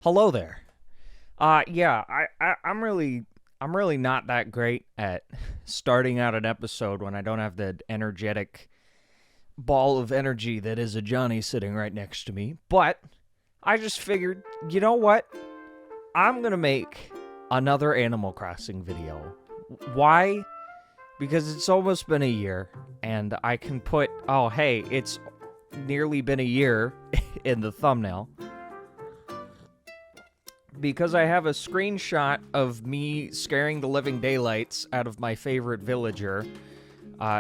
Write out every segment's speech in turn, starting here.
Hello there. Yeah, I'm really not that great at starting out an episode when I don't have the energetic ball of energy that is a Johnny sitting right next to me. But I just figured, you know what? I'm gonna make another Animal Crossing video. Why? Because it's almost been a year, and I can put, oh hey, it's nearly been a year in the thumbnail. Because I have a screenshot of me scaring the living daylights out of my favorite villager.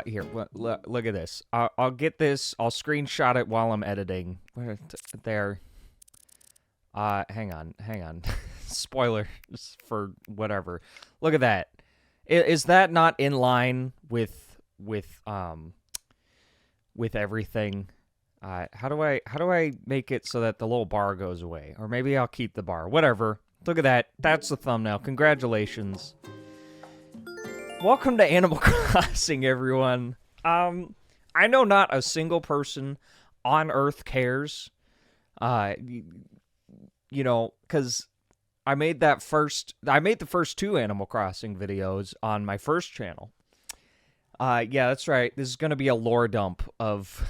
Here, look at this. I'll get this. I'll screenshot it while I'm editing. There. Hang on. Spoilers for whatever. Look at that. Is that not in line with everything? How do I make it so that the little bar goes away? Or maybe I'll keep the bar. Whatever. Look at that. That's the thumbnail. Congratulations. Welcome to Animal Crossing, everyone. I know not a single person on Earth cares. Because I made the first two Animal Crossing videos on my first channel. Yeah, that's right. This is going to be a lore dump of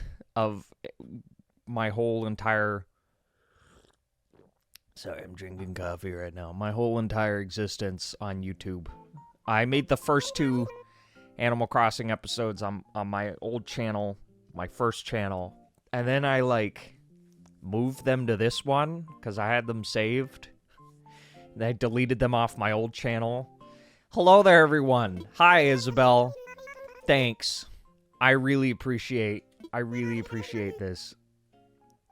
my whole entire... Sorry, I'm drinking coffee right now. My whole entire existence on YouTube. I made the first two Animal Crossing episodes on my old channel, my first channel, and then I, moved them to this one, because I had them saved. And I deleted them off my old channel. Hello there, everyone. Hi, Isabelle. Thanks. I really appreciate this.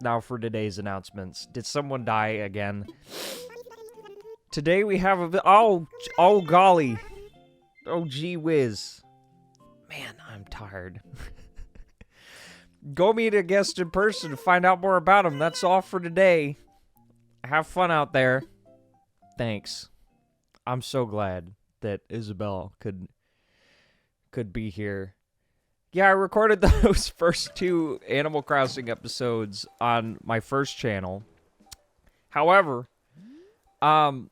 Now for today's announcements. Did someone die again? Today we have oh golly. Oh gee whiz. Man, I'm tired. Go meet a guest in person to find out more about him. That's all for today. Have fun out there. Thanks. I'm so glad that Isabelle could be here. Yeah, I recorded those first two Animal Crossing episodes on my first channel. However, that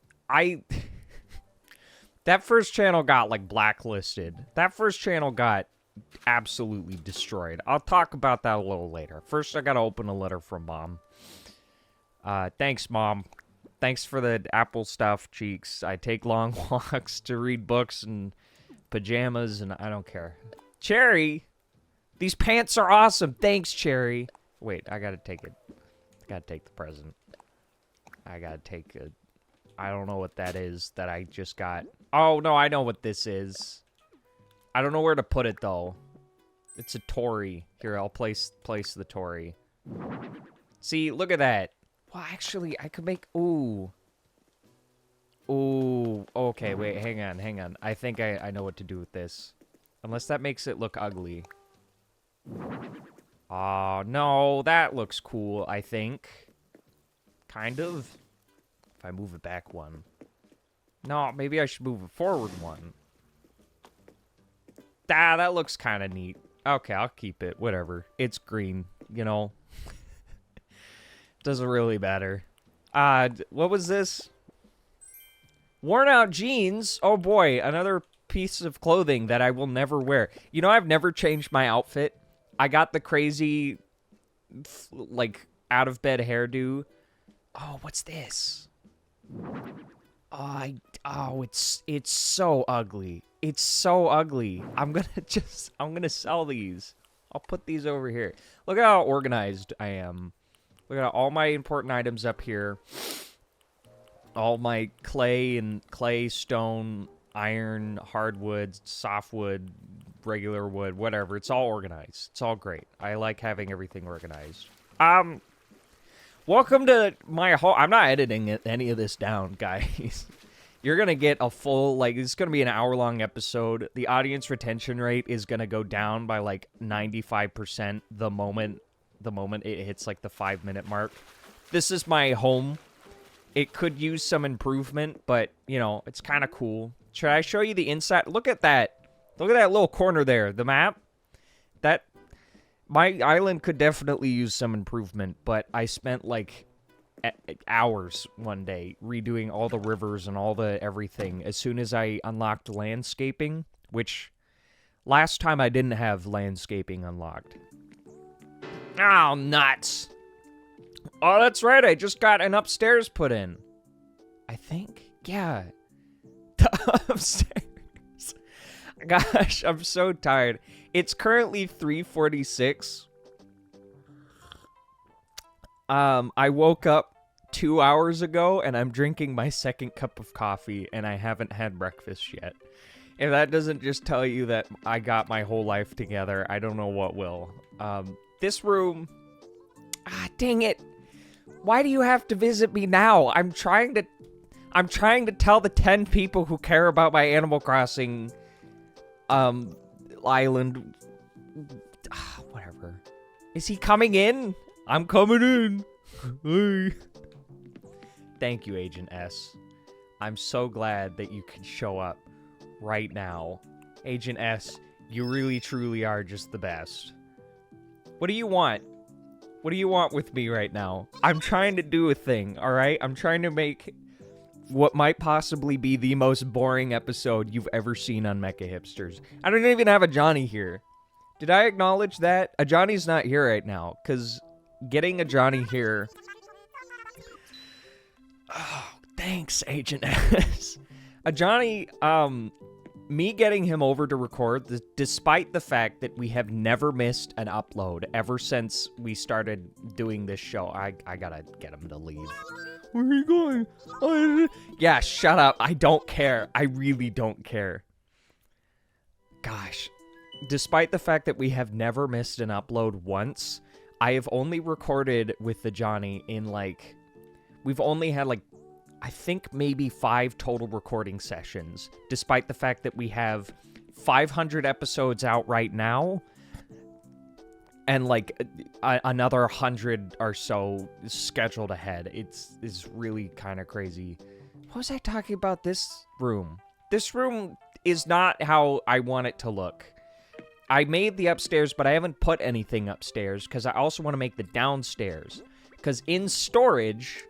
first channel got, blacklisted. That first channel got absolutely destroyed. I'll talk about that a little later. First, I gotta open a letter from Mom. Thanks, Mom. Thanks for the apple stuff, cheeks. I take long walks to read books and pajamas, and I don't care. Cherry, these pants are awesome. Thanks, Cherry. Wait, I gotta take it. I gotta take the present. I gotta take it. I don't know what that is that I just got. Oh, no, I know what this is. I don't know where to put it, though. It's a Tory. Here, I'll place the Tory. See, look at that. Well, actually, I could make... Ooh. Ooh. Okay, wait, hang on. I think I know what to do with this. Unless that makes it look ugly. Oh, no, that looks cool, I think. Kind of. If I move it back one. No, maybe I should move it forward one. That looks kind of neat. Okay, I'll keep it. Whatever. It's green, you know. Doesn't really matter. What was this? Worn out jeans. Oh boy, another piece of clothing that I will never wear. You know, I've never changed my outfit. I got the crazy, out of bed hairdo. Oh, what's this? It's so ugly. It's so ugly. I'm gonna sell these. I'll put these over here. Look at how organized I am. Look at all my important items up here. All my clay, stone, iron, hardwood, softwood, regular wood, whatever. It's all organized. It's all great. I like having everything organized. Welcome to my home. I'm not editing any of this down, guys. You're going to get a full, it's going to be an hour-long episode. The audience retention rate is going to go down by, 95% the moment it hits, the 5-minute mark. This is my home. It could use some improvement, but, it's kind of cool. Should I show you the inside? Look at that. Look at that little corner there. The map. My island could definitely use some improvement, but I spent, hours one day redoing all the rivers and all the everything as soon as I unlocked landscaping, which last time I didn't have landscaping unlocked. Oh, nuts. Oh, that's right. I just got an upstairs put in. I think. Yeah. The upstairs. Gosh, I'm so tired. It's currently 3:46. I woke up 2 hours ago, and I'm drinking my second cup of coffee, and I haven't had breakfast yet. If that doesn't just tell you that I got my whole life together, I don't know what will. This room... Ah, dang it. Why do you have to visit me now? I'm trying to tell the 10 people who care about my Animal Crossing, island... whatever. Is he coming in? I'm coming in. Hey. Thank you, Agent S. I'm so glad that you could show up right now. Agent S, you really truly are just the best. What do you want? What do you want with me right now? I'm trying to do a thing, alright? I'm trying to make what might possibly be the most boring episode you've ever seen on Mecha Hipsters. I don't even have a Johnny here. Did I acknowledge that? A Johnny's not here right now, because getting a Johnny here... Oh, thanks, Agent S. A Johnny, me getting him over to record, despite the fact that we have never missed an upload ever since we started doing this show. I gotta get him to leave. Where are you going? Yeah, shut up. I don't care. I really don't care. Gosh. Despite the fact that we have never missed an upload once, I have only recorded with the Johnny in, like... We've only had, like, I think maybe 5 total recording sessions, despite the fact that we have 500 episodes out right now, and, like, another 100 or so scheduled ahead. It's really kind of crazy. What was I talking about this room? This room is not how I want it to look. I made the upstairs, but I haven't put anything upstairs, because I also want to make the downstairs. Because in storage,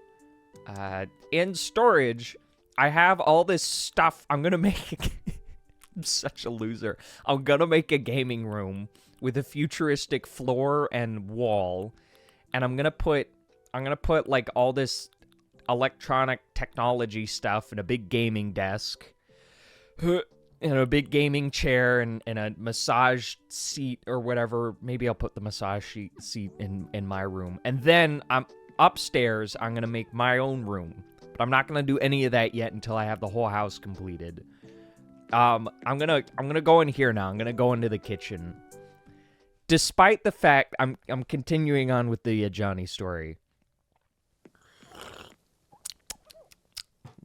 I have all this stuff. I'm going to make... I'm such a loser. I'm going to make a gaming room with a futuristic floor and wall. And I'm going to put, like, all this electronic technology stuff in a big gaming desk. And a big gaming chair and a massage seat or whatever. Maybe I'll put the massage seat in my room. And then upstairs, I'm going to make my own room. But I'm not going to do any of that yet until I have the whole house completed. I'm going to go in here now. I'm going to go into the kitchen. Despite the fact I'm continuing on with the Johnny story.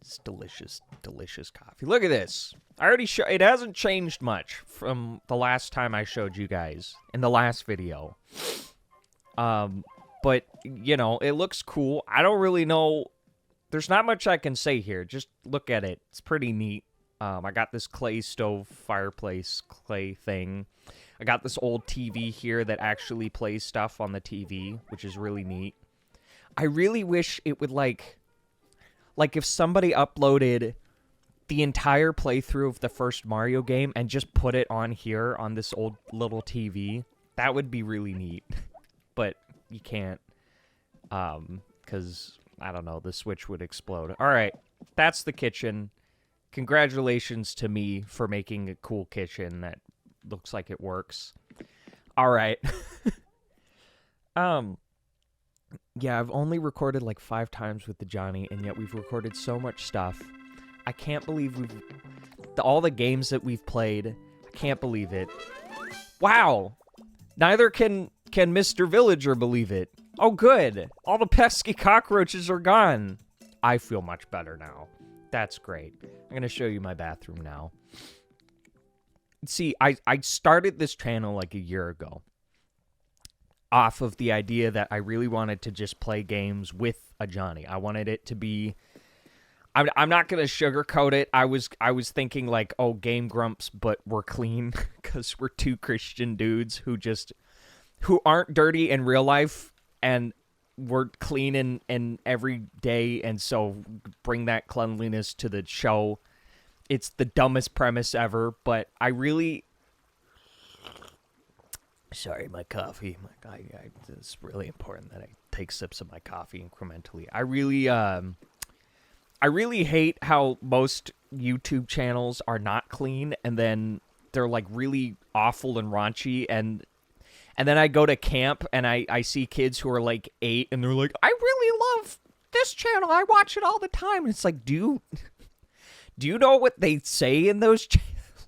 It's delicious, delicious coffee. Look at this. I already it hasn't changed much from the last time I showed you guys in the last video. But, you know, it looks cool. I don't really know. There's not much I can say here. Just look at it. It's pretty neat. I got this clay stove fireplace clay thing. I got this old TV here that actually plays stuff on the TV, which is really neat. I really wish it would, like if somebody uploaded the entire playthrough of the first Mario game and just put it on here on this old little TV, that would be really neat. But you can't, because, I don't know, the Switch would explode. All right, that's the kitchen. Congratulations to me for making a cool kitchen that looks like it works. All right. Yeah, I've only recorded like 5 times with the Johnny, and yet we've recorded so much stuff. I can't believe all the games that we've played. I can't believe it. Wow! Neither can Mr. Villager believe it. Oh, good. All the pesky cockroaches are gone. I feel much better now. That's great. I'm going to show you my bathroom now. See, I started this channel like a year ago, off of the idea that I really wanted to just play games with a Johnny. I wanted it to be... I'm not going to sugarcoat it. I was thinking like, oh, Game Grumps, but we're clean, because we're 2 Christian dudes who aren't dirty in real life, and we're clean and every day, and so bring that cleanliness to the show. It's the dumbest premise ever, but I really... Sorry, my coffee. It's really important that I take sips of my coffee incrementally. I really hate how most YouTube channels are not clean, and then they're like really awful and raunchy, and then I go to camp and I see kids who are like 8 and they're like, I really love this channel. I watch it all the time. And it's like, do you know what they say in those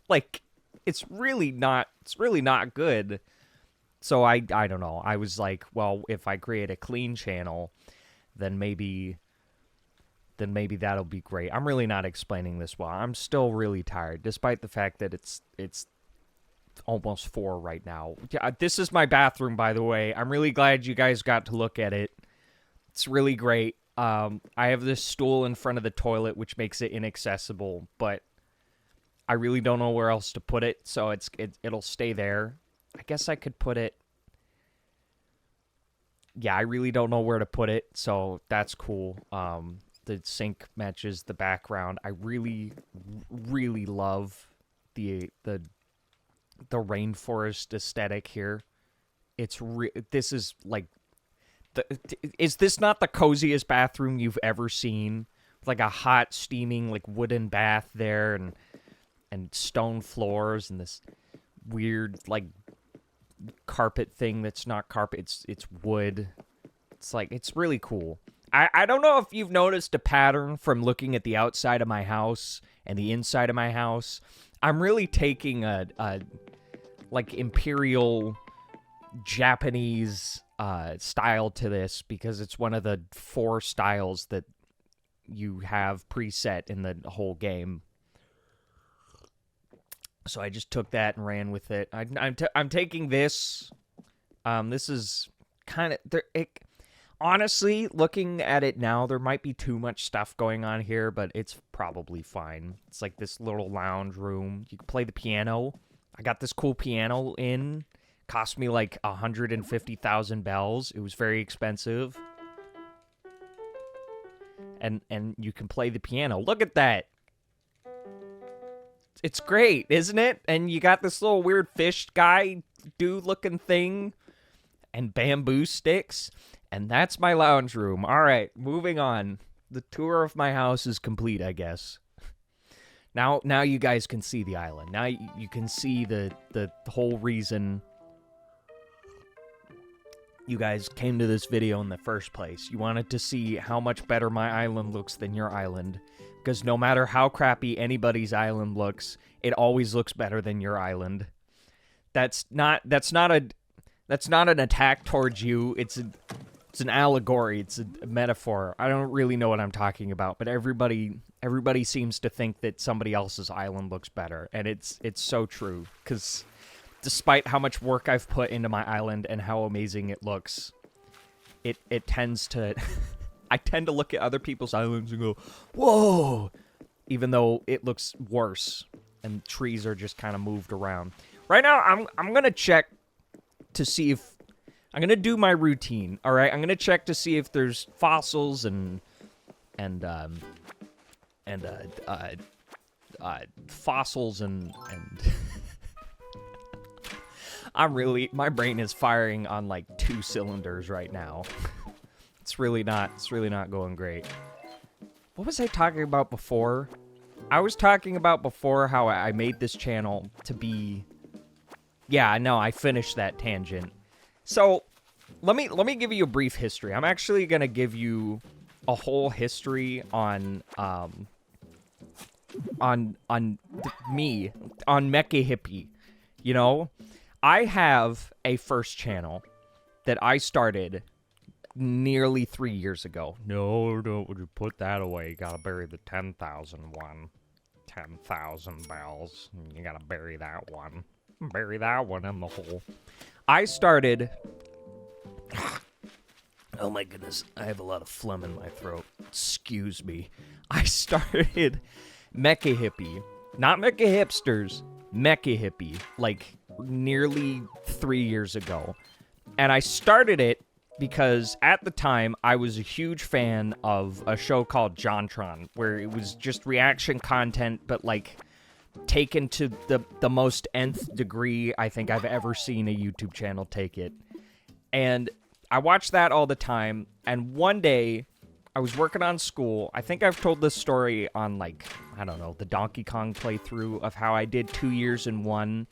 like, it's really not good. So I don't know. I was like, well, if I create a clean channel, then maybe that'll be great. I'm really not explaining this well. I'm still really tired, despite the fact that it's almost 4 right now. This is my bathroom, by the way. I'm really glad you guys got to look at it. It's really great. I have this stool in front of the toilet, which makes it inaccessible, but I really don't know where else to put it, so it'll stay there. I guess I could put it... Yeah, I really don't know where to put it, so that's cool. The sink matches the background. I really, really love the rainforest aesthetic here. This is like... Is this not the coziest bathroom you've ever seen? Like a hot, steaming, like wooden bath there, and stone floors, and this weird, like, carpet thing that's not carpet, it's wood. It's like, it's really cool. I don't know if you've noticed a pattern from looking at the outside of my house and the inside of my house. I'm really taking a like imperial Japanese style to this, because it's one of the 4 styles that you have preset in the whole game. So I just took that and ran with it. I'm taking this. This is kind of... Honestly, looking at it now, there might be too much stuff going on here, but it's probably fine. It's like this little lounge room. You can play the piano. I got this cool piano in. Cost me like 150,000 bells. It was very expensive. And you can play the piano. Look at that. It's great, isn't it? And you got this little weird fish guy dude looking thing and bamboo sticks. And that's my lounge room. All right, moving on. The tour of my house is complete, I guess. Now you guys can see the island. Now you can see the whole reason you guys came to this video in the first place. You wanted to see how much better my island looks than your island. Because no matter how crappy anybody's island looks, it always looks better than your island. That's not an attack towards you. It's an allegory. It's a metaphor. I don't really know what I'm talking about, but everybody seems to think that somebody else's island looks better, and it's so true. Because despite how much work I've put into my island and how amazing it looks, it tends to... I tend to look at other people's islands and go, whoa, even though it looks worse and trees are just kind of moved around. Right now, I'm going to check to see if... I'm going to do my routine, all right? I'm going to check to see if there's fossils and fossils and my brain is firing on like 2 cylinders right now. It's really not going great. What was I talking about before? I was talking about before how I made this channel to be... Yeah, no, I finished that tangent. So, let me give you a brief history. I'm actually going to give you a whole history on me, on Mecha Hippie. You know, I have a first channel that I started nearly 3 years ago. No, don't put that away. You gotta bury the 10,000 one. 10,000 bells. You gotta bury that one. Bury that one in the hole. I started... Oh my goodness, I have a lot of phlegm in my throat. Excuse me. I started Mecha Hippie. Not MechaHipsters. Mecha Hippie. Like, nearly 3 years ago. And I started it because at the time I was a huge fan of a show called JonTron, where it was just reaction content, but like taken to the most nth degree I think I've ever seen a YouTube channel take it. And I watched that all the time, and one day I was working on school. I think I've told this story on, like, I don't know, the Donkey Kong playthrough of how I did 2 years in one,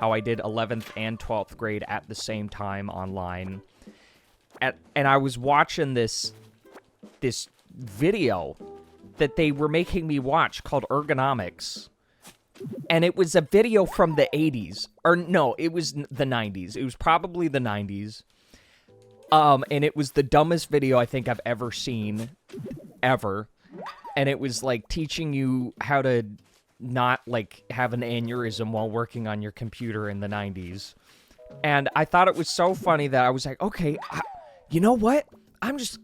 how I did 11th and 12th grade at the same time online. And I was watching this video that they were making me watch called Ergonomics. And it was a video from the 80s. Or no, it was the 90s. It was probably the 90s. And it was the dumbest video I think I've ever seen, ever. And it was, like, teaching you how to not, like, have an aneurysm while working on your computer in the 90s. And I thought it was so funny that I was like, okay, you know what? I'm just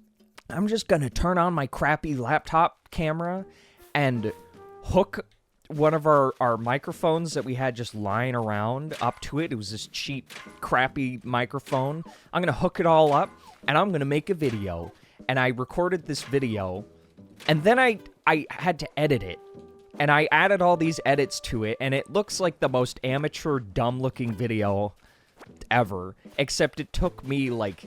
gonna turn on my crappy laptop camera and hook one of our microphones that we had just lying around up to it. It was this cheap, crappy microphone. I'm going to hook it all up, and I'm going to make a video. And I recorded this video, and then I had to edit it. And I added all these edits to it, and it looks like the most amateur, dumb-looking video ever. Except it took me, like,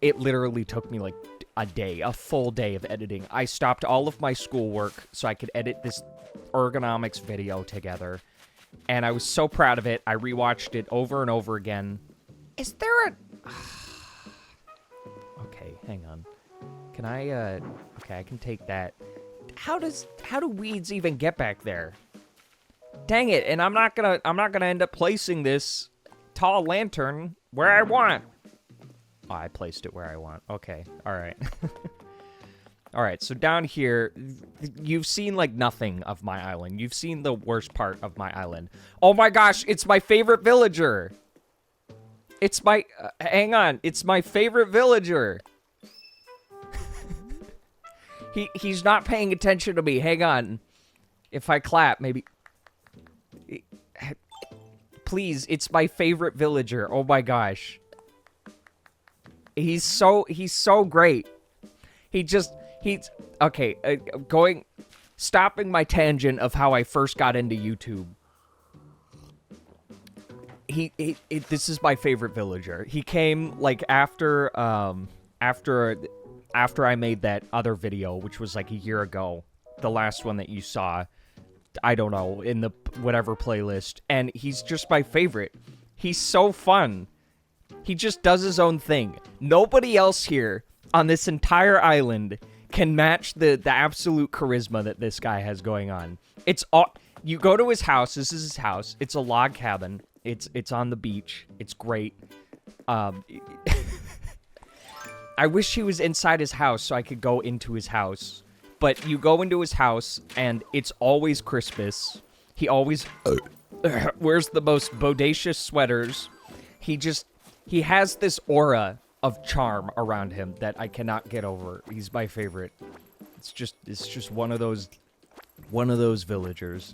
it literally took me, like, a full day of editing. I stopped all of my schoolwork so I could edit this ergonomics video together, and I was so proud of it. I rewatched it over and over again. Is there a... Okay, hang on. Can I, okay, I can take that. How do weeds even get back there? Dang it, and I'm not gonna end up placing this tall lantern where I want. Oh, I placed it where I want. Okay, alright. Alright, so down here, you've seen, like, nothing of my island. You've seen the worst part of my island. Oh my gosh, it's my favorite villager! It's my... hang on, it's my favorite villager! He's not paying attention to me. Hang on. If I clap, maybe... Please, it's my favorite villager. Oh my gosh. He's so great. Okay, stopping my tangent of how I first got into YouTube. This is my favorite villager. He came, like, after I made that other video, which was, like, a year ago. The last one that you saw, I don't know, in the whatever playlist. And he's just my favorite. He's so fun. He just does his own thing. Nobody else here on this entire island can match the absolute charisma that this guy has going on. It's all... You go to his house. This is his house. It's a log cabin. It's on the beach. It's great. I wish he was inside his house so I could go into his house. But you go into his house, and it's always Christmas. He always wears the most bodacious sweaters. He has this aura of charm around him that I cannot get over. He's my favorite. It's just one of those villagers.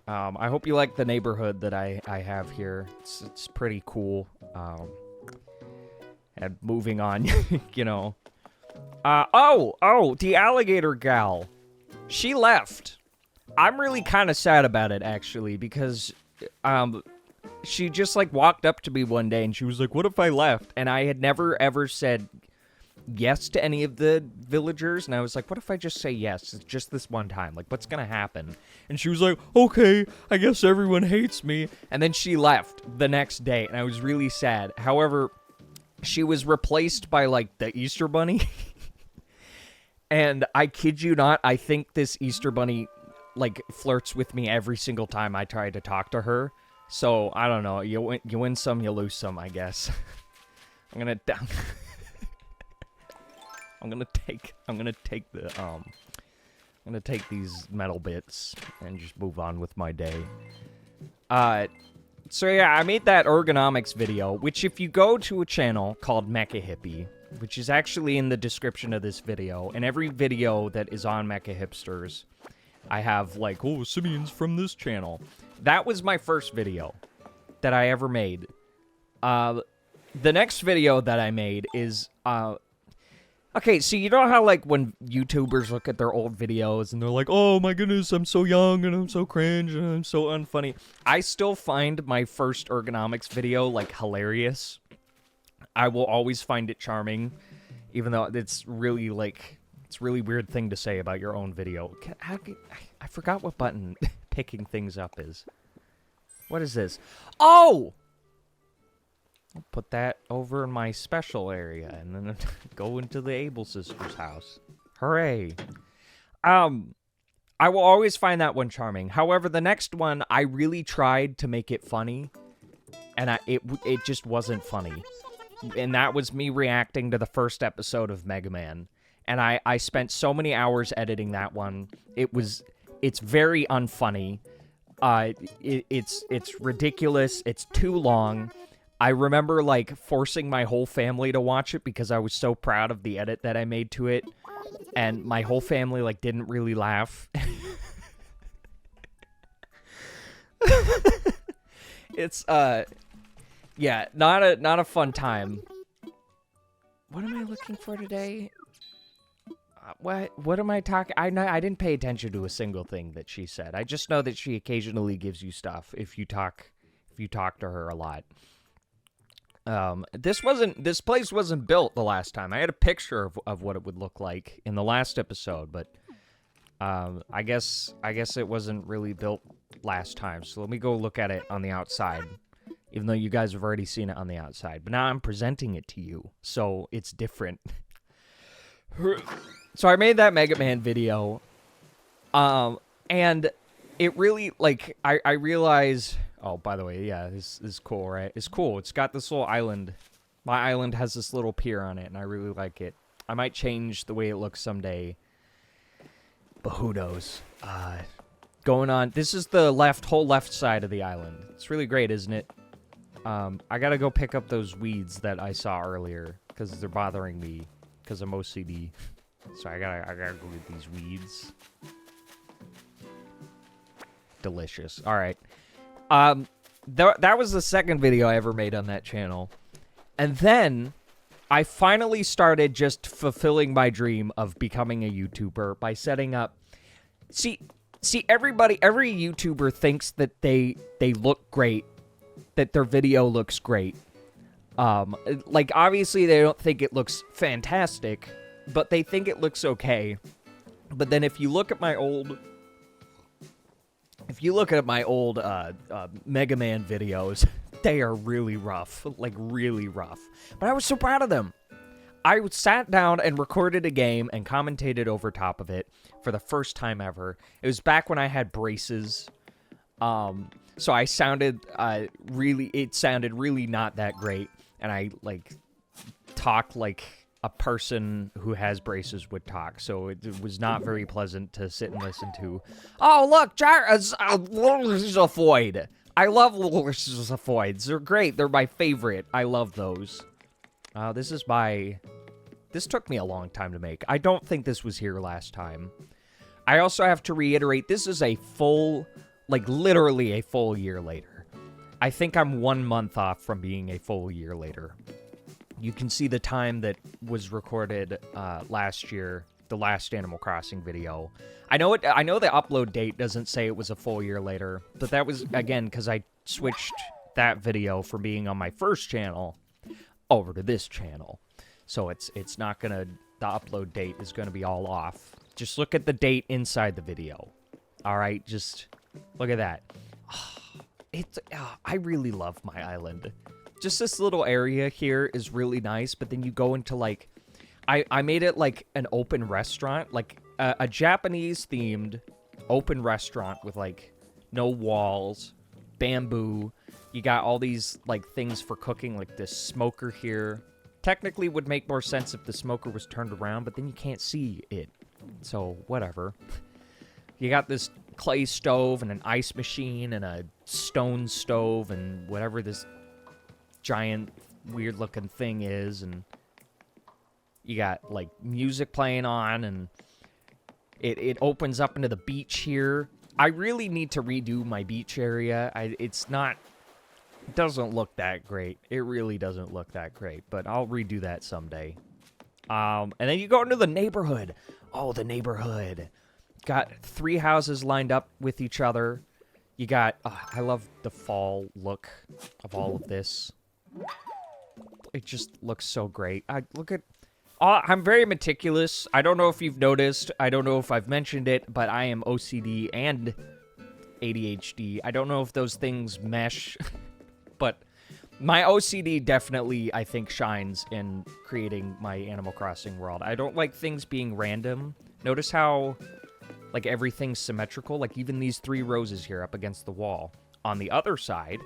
I hope you like the neighborhood that I have here. It's pretty cool. And moving on, you know. The alligator gal. She left. I'm really kind of sad about it, actually, because she just, like, walked up to me one day and she was like, what if I left? And I had never ever said yes to any of the villagers, and I was like, what if I just say yes? It's just this one time. Like, what's gonna happen? And she was like, okay, I guess everyone hates me. And then she left the next day, and I was really sad. However, she was replaced by, like, the Easter Bunny. And I kid you not, I think this Easter Bunny, like, flirts with me every single time I try to talk to her. So, I don't know. You win some, you lose some, I guess. I'm gonna take these metal bits and just move on with my day. So yeah, I made that ergonomics video, which if you go to a channel called Mecha Hippie, which is actually in the description of this video, and every video that is on MechaHipsters, I have, like, oh, Simeon's from this channel. That was my first video that I ever made. the next video that I made is, okay, so you know how, like, when YouTubers look at their old videos and they're like, oh my goodness, I'm so young and I'm so cringe and I'm so unfunny. I still find my first ergonomics video, like, hilarious. I will always find it charming, even though it's really, like, it's a really weird thing to say about your own video. I forgot what button picking things up is. What is this? Oh! I'll put that over in my special area and then go into the Able Sisters' house. Hooray. I will always find that one charming. However, the next one, I really tried to make it funny, and it just wasn't funny. And that was me reacting to the first episode of Mega Man. And I spent so many hours editing that one. It's very unfunny. It's ridiculous. It's too long. I remember, like, forcing my whole family to watch it because I was so proud of the edit that I made to it. And my whole family, like, didn't really laugh. It's, yeah, not a fun time. What am I looking for today? What am I talking? I didn't pay attention to a single thing that she said. I just know that she occasionally gives you stuff if you talk to her a lot. This place wasn't built the last time. I had a picture of what it would look like in the last episode, but I guess it wasn't really built last time. So let me go look at it on the outside, even though you guys have already seen it on the outside. But now I'm presenting it to you, so it's different. So I made that Mega Man video, and it really, like, I realize, oh, by the way, yeah, this is cool, right? It's cool. It's got this little island. My island has this little pier on it, and I really like it. I might change the way it looks someday, but who knows? Going on, this is the whole left side of the island. It's really great, isn't it? I gotta go pick up those weeds that I saw earlier, because they're bothering me, because I'm OCD. So I gotta go get these weeds. Delicious. All right. That was the second video I ever made on that channel. And then I finally started just fulfilling my dream of becoming a YouTuber by setting up. See, every YouTuber thinks that they look great, that their video looks great. Like, obviously they don't think it looks fantastic, but they think it looks okay. But then if you look at my old Mega Man videos, they are really rough, like really rough. But I was so proud of them. I sat down and recorded a game and commentated over top of it for the first time ever. It was back when I had braces. So I sounded it sounded really not that great, and I like talked like a person who has braces would talk, so it was not very pleasant to sit and listen to. Oh, look, Lorsizofoid. I love Lorsizofoids. They're great. They're my favorite. I love those. This took me a long time to make. I don't think this was here last time. I also have to reiterate, this is a full, like literally a full year later. I think I'm 1 month off from being a full year later. You can see the time that was recorded last year, the last Animal Crossing video. I know the upload date doesn't say it was a full year later, but that was, again, because I switched that video from being on my first channel over to this channel. So it's not gonna, the upload date is gonna be all off. Just look at the date inside the video. All right, just look at that. I really love my island. Just this little area here is really nice, but then you go into, like, I made it like an open restaurant, like a Japanese-themed open restaurant with, like, no walls, bamboo. You got all these, like, things for cooking, like this smoker here. Technically would make more sense if the smoker was turned around, but then you can't see it. So, whatever. You got this clay stove and an ice machine and a stone stove and whatever this giant weird looking thing is, and you got like music playing on, and it opens up into the beach here. I really need to redo my beach area. It's not doesn't look that great. It really doesn't look that great, but I'll redo that someday. And then you go into the neighborhood. Oh, the neighborhood. Got 3 houses lined up with each other. You got, I love the fall look of all of this. It just looks so great. I'm very meticulous. I don't know if you've noticed. I don't know if I've mentioned it, but I am OCD and ADHD. I don't know if those things mesh, but my OCD definitely, I think, shines in creating my Animal Crossing world. I don't like things being random. Notice how, like, everything's symmetrical. Like, even these 3 roses here up against the wall. On the other side,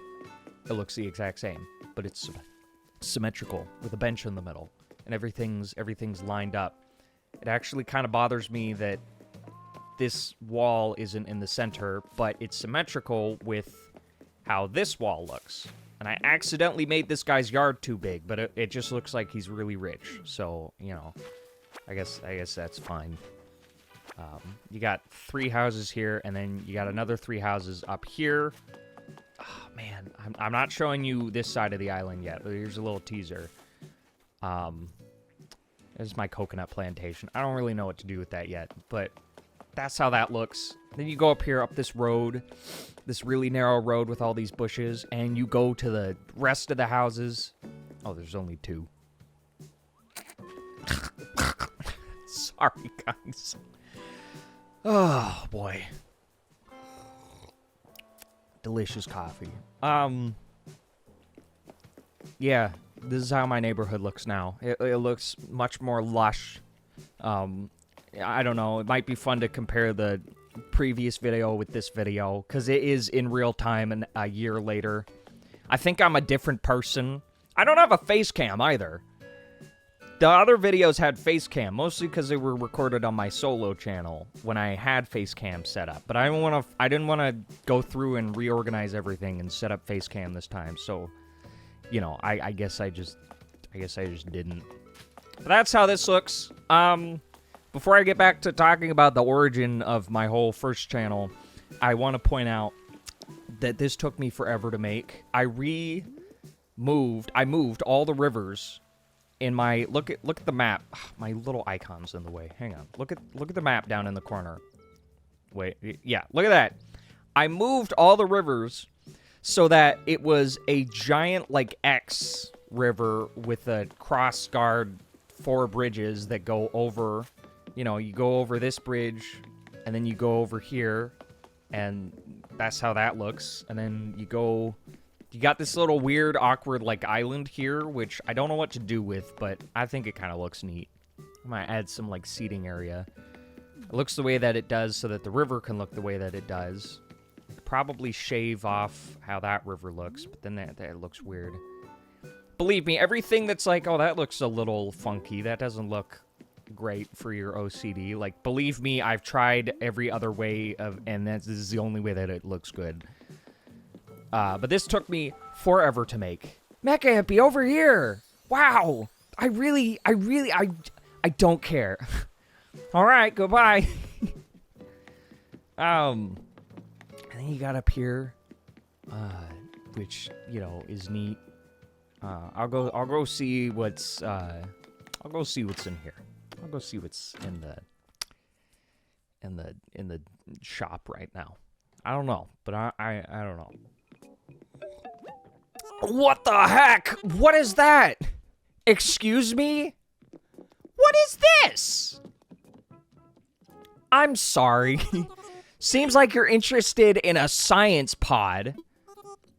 it looks the exact same, but it's symmetrical with a bench in the middle, and everything's lined up. It actually kind of bothers me that this wall isn't in the center, but it's symmetrical with how this wall looks. And I accidentally made this guy's yard too big, but it just looks like he's really rich. So, you know, I guess that's fine. You got 3 houses here, and then you got another 3 houses up here. Oh, man, I'm not showing you this side of the island yet, but here's a little teaser. This is my coconut plantation. I don't really know what to do with that yet, but that's how that looks. Then you go up here, up this road, this really narrow road with all these bushes, and you go to the rest of the houses. Oh, there's only 2. Sorry, guys. Oh, boy. Delicious coffee. Yeah, this is how my neighborhood looks now. It looks much more lush. I don't know. It might be fun to compare the previous video with this video, because it is in real time and a year later. I think I'm a different person. I don't have a face cam either. The other videos had face cam, mostly because they were recorded on my solo channel when I had face cam set up. But I didn't want to go through and reorganize everything and set up face cam this time. So, you know, I guess I just didn't. But that's how this looks. Before I get back to talking about the origin of my whole first channel, I want to point out that this took me forever to make. I moved all the rivers in my look at the map. Ugh, my little icon's in the way. Hang on. Look at the map down in the corner. Wait, yeah, look at that. I moved all the rivers so that it was a giant like X river with a cross guard 4 bridges that go over. You know, you go over this bridge, and then you go over here, and that's how that looks. And then you got this little weird, awkward, like, island here, which I don't know what to do with, but I think it kind of looks neat. I might add some, like, seating area. It looks the way that it does so that the river can look the way that it does. Probably shave off how that river looks, but then that looks weird. Believe me, everything that's like, oh, that looks a little funky, that doesn't look great for your OCD. Like, believe me, I've tried every other way and this is the only way that it looks good. But this took me forever to make. Mecha Hippie, over here! Wow! I don't care. Alright, goodbye. And then you got up here, which, you know, is neat. I'll go see what's in here. I'll go see what's in the shop right now. I don't know, but I don't know. What the heck? What is that? Excuse me? What is this? I'm sorry. Seems like you're interested in a science pod.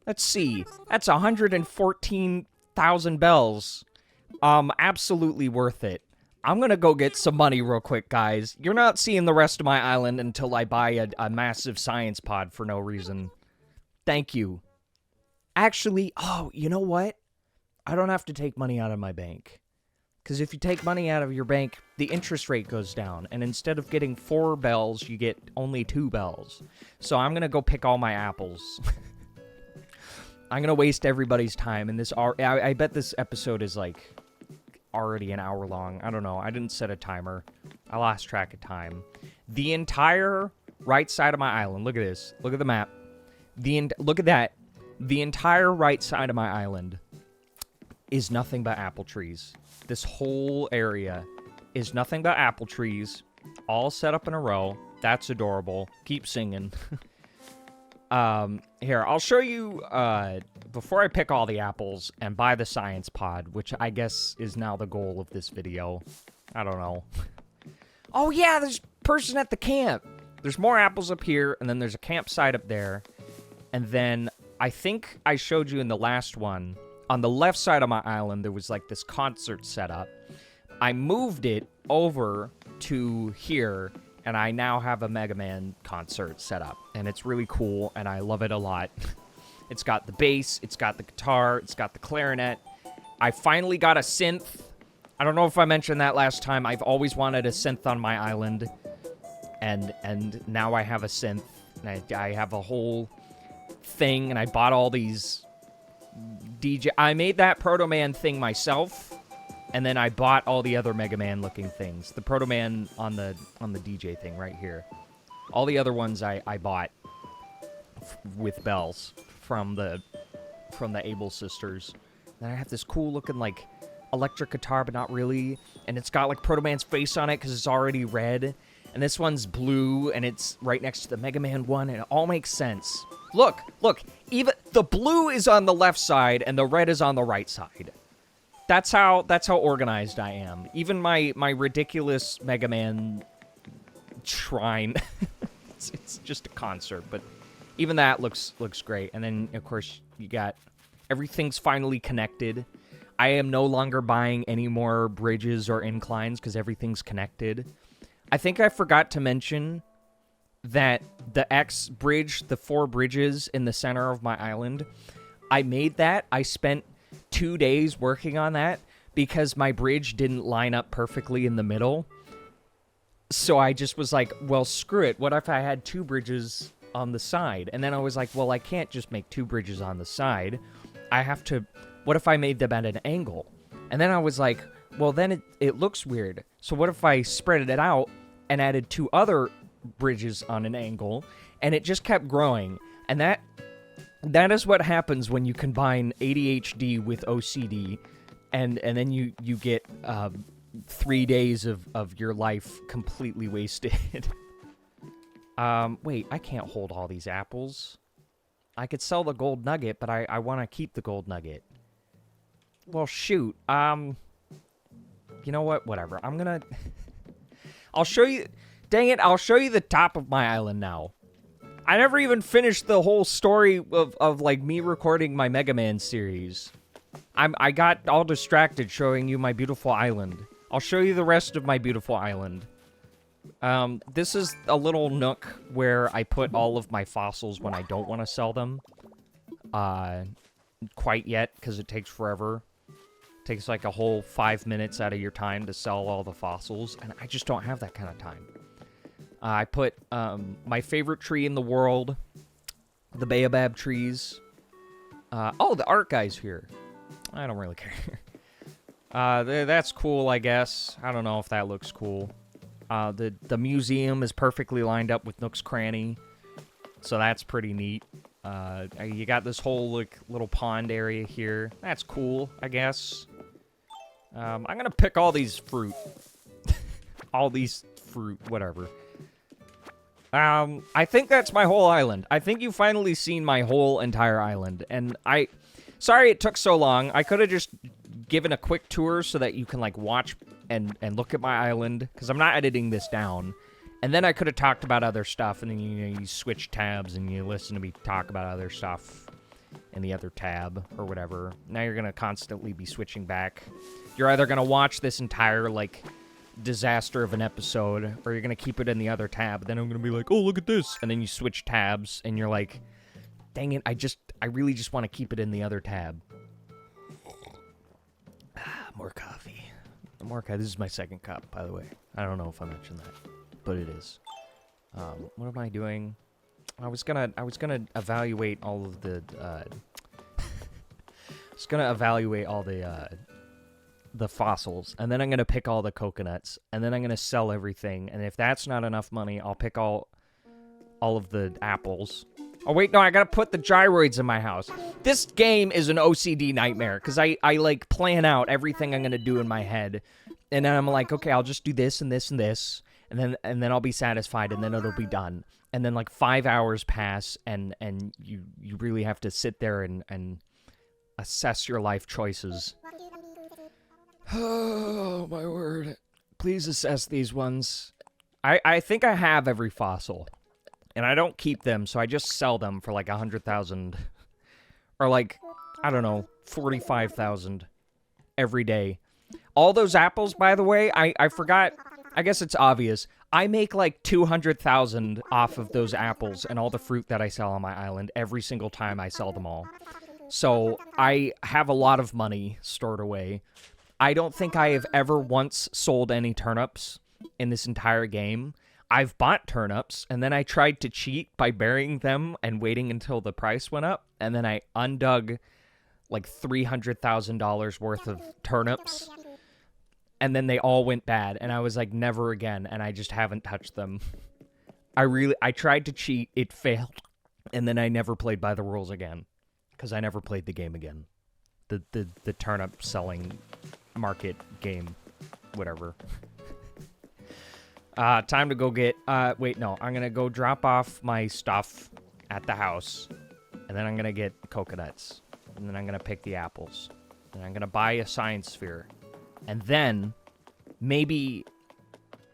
Let's see. That's 114,000 bells. Absolutely worth it. I'm gonna go get some money real quick, guys. You're not seeing the rest of my island until I buy a massive science pod for no reason. Thank you. Actually, oh, you know what? I don't have to take money out of my bank. Because if you take money out of your bank, the interest rate goes down. And instead of getting 4 bells, you get only 2 bells. So I'm gonna go pick all my apples. I'm gonna waste everybody's time. And I bet this episode is like already an hour long. I don't know. I didn't set a timer. I lost track of time. The entire right side of my island. Look at this. Look at the map. Look at that. The entire right side of my island is nothing but apple trees. This whole area is nothing but apple trees, all set up in a row. That's adorable. Keep singing. Here, I'll show you, before I pick all the apples and buy the science pod, which I guess is now the goal of this video. I don't know. Oh yeah, there's a person at the camp. There's more apples up here, and then there's a campsite up there. And then, I think I showed you in the last one, on the left side of my island, there was like this concert set up. I moved it over to here, and I now have a Mega Man concert set up. And it's really cool, and I love it a lot. It's got the bass, it's got the guitar, it's got the clarinet. I finally got a synth. I don't know if I mentioned that last time. I've always wanted a synth on my island. And now I have a synth. And I have a whole thing, and I bought all these DJ... I made that Proto Man thing myself. And then I bought all the other Mega Man looking things. The Proto Man on the DJ thing right here. All the other ones I bought with bells from the Able sisters. Then I have this cool looking like electric guitar, but not really. And it's got like Proto Man's face on it because it's already red. And this one's blue, and it's right next to the Mega Man one, and it all makes sense. Look, even the blue is on the left side, and the red is on the right side. That's how organized I am. Even my ridiculous Mega Man shrine, it's just a concert, but even that looks great. And then of course you got everything's finally connected. I am no longer buying any more bridges or inclines because everything's connected. I think I forgot to mention that the X bridge, the 4 bridges in the center of my island, I made that. I spent 2 days working on that because my bridge didn't line up perfectly in the middle. So I just was like, well, screw it. What if I had 2 bridges on the side? And then I was like, well, I can't just make 2 bridges on the side. I have to... What if I made them at an angle? And then I was like, well, then it looks weird. So what if I spread it out and added 2 other bridges on an angle? And it just kept growing. And that is what happens when you combine ADHD with OCD, and then you get 3 days of your life completely wasted. Wait, I can't hold all these apples. I could sell the gold nugget, but I want to keep the gold nugget. Well, shoot. You know what? Whatever. I'm gonna... I'll show you... Dang it, I'll show you the top of my island now. I never even finished the whole story of like, me recording my Mega Man series. I got all distracted showing you my beautiful island. I'll show you the rest of my beautiful island. This is a little nook where I put all of my fossils when I don't want to sell them. Quite yet, because it takes forever. It takes like a whole 5 minutes out of your time to sell all the fossils, and I just don't have that kind of time. I put my favorite tree in the world, the baobab trees. Oh, the art guy's here. I don't really care. That's cool, I guess. I don't know if that looks cool. The museum is perfectly lined up with Nook's Cranny, so that's pretty neat. You got this whole like little pond area here. That's cool, I guess. I'm gonna pick all these fruit. All these fruit, whatever. I think that's my whole island. I think you've finally seen my whole entire island. And sorry it took so long. I could have just given a quick tour so that you can, like, watch and look at my island. Because I'm not editing this down. And then I could have talked about other stuff. And then, you switch tabs and you listen to me talk about other stuff in the other tab or whatever. Now you're going to constantly be switching back. You're either going to watch this entire, like... disaster of an episode, or you're gonna keep it in the other tab. Then I'm gonna be like, oh, look at this, and then you switch tabs and you're like, dang it, I really just want to keep it in the other tab. More coffee. This is my second cup, by the way. I don't know if I mentioned that, but it is. What am I doing? I was gonna evaluate all of the the fossils, and then I'm gonna pick all the coconuts, and then I'm gonna sell everything, and if that's not enough money, I'll pick all of the apples, Oh, wait, no, I gotta put the gyroids in my house. This game is an OCD nightmare, because I like, plan out everything I'm gonna do in my head. And then I'm like, okay, I'll just do this and this and this, and then I'll be satisfied, and then it'll be done. And then, like, 5 hours pass, and you really have to sit there and assess your life choices. Oh, my word. Please assess these ones. I think I have every fossil. And I don't keep them, so I just sell them for like 100,000. Or like, I don't know, 45,000 every day. All those apples, by the way, I forgot. I guess it's obvious. I make like 200,000 off of those apples and all the fruit that I sell on my island every single time I sell them all. So I have a lot of money stored away. I don't think I have ever once sold any turnips in this entire game. I've bought turnips, and then I tried to cheat by burying them and waiting until the price went up, and then I undug like $300,000 worth of turnips, and then they all went bad, and I was like, never again, and I just haven't touched them. I tried to cheat, it failed, and then I never played by the rules again, because I never played the game again. The turnip selling market game, whatever. Time to go get, wait, no, I'm gonna go drop off my stuff at the house, and then I'm gonna get coconuts, and then I'm gonna pick the apples, and I'm gonna buy a science sphere, and then maybe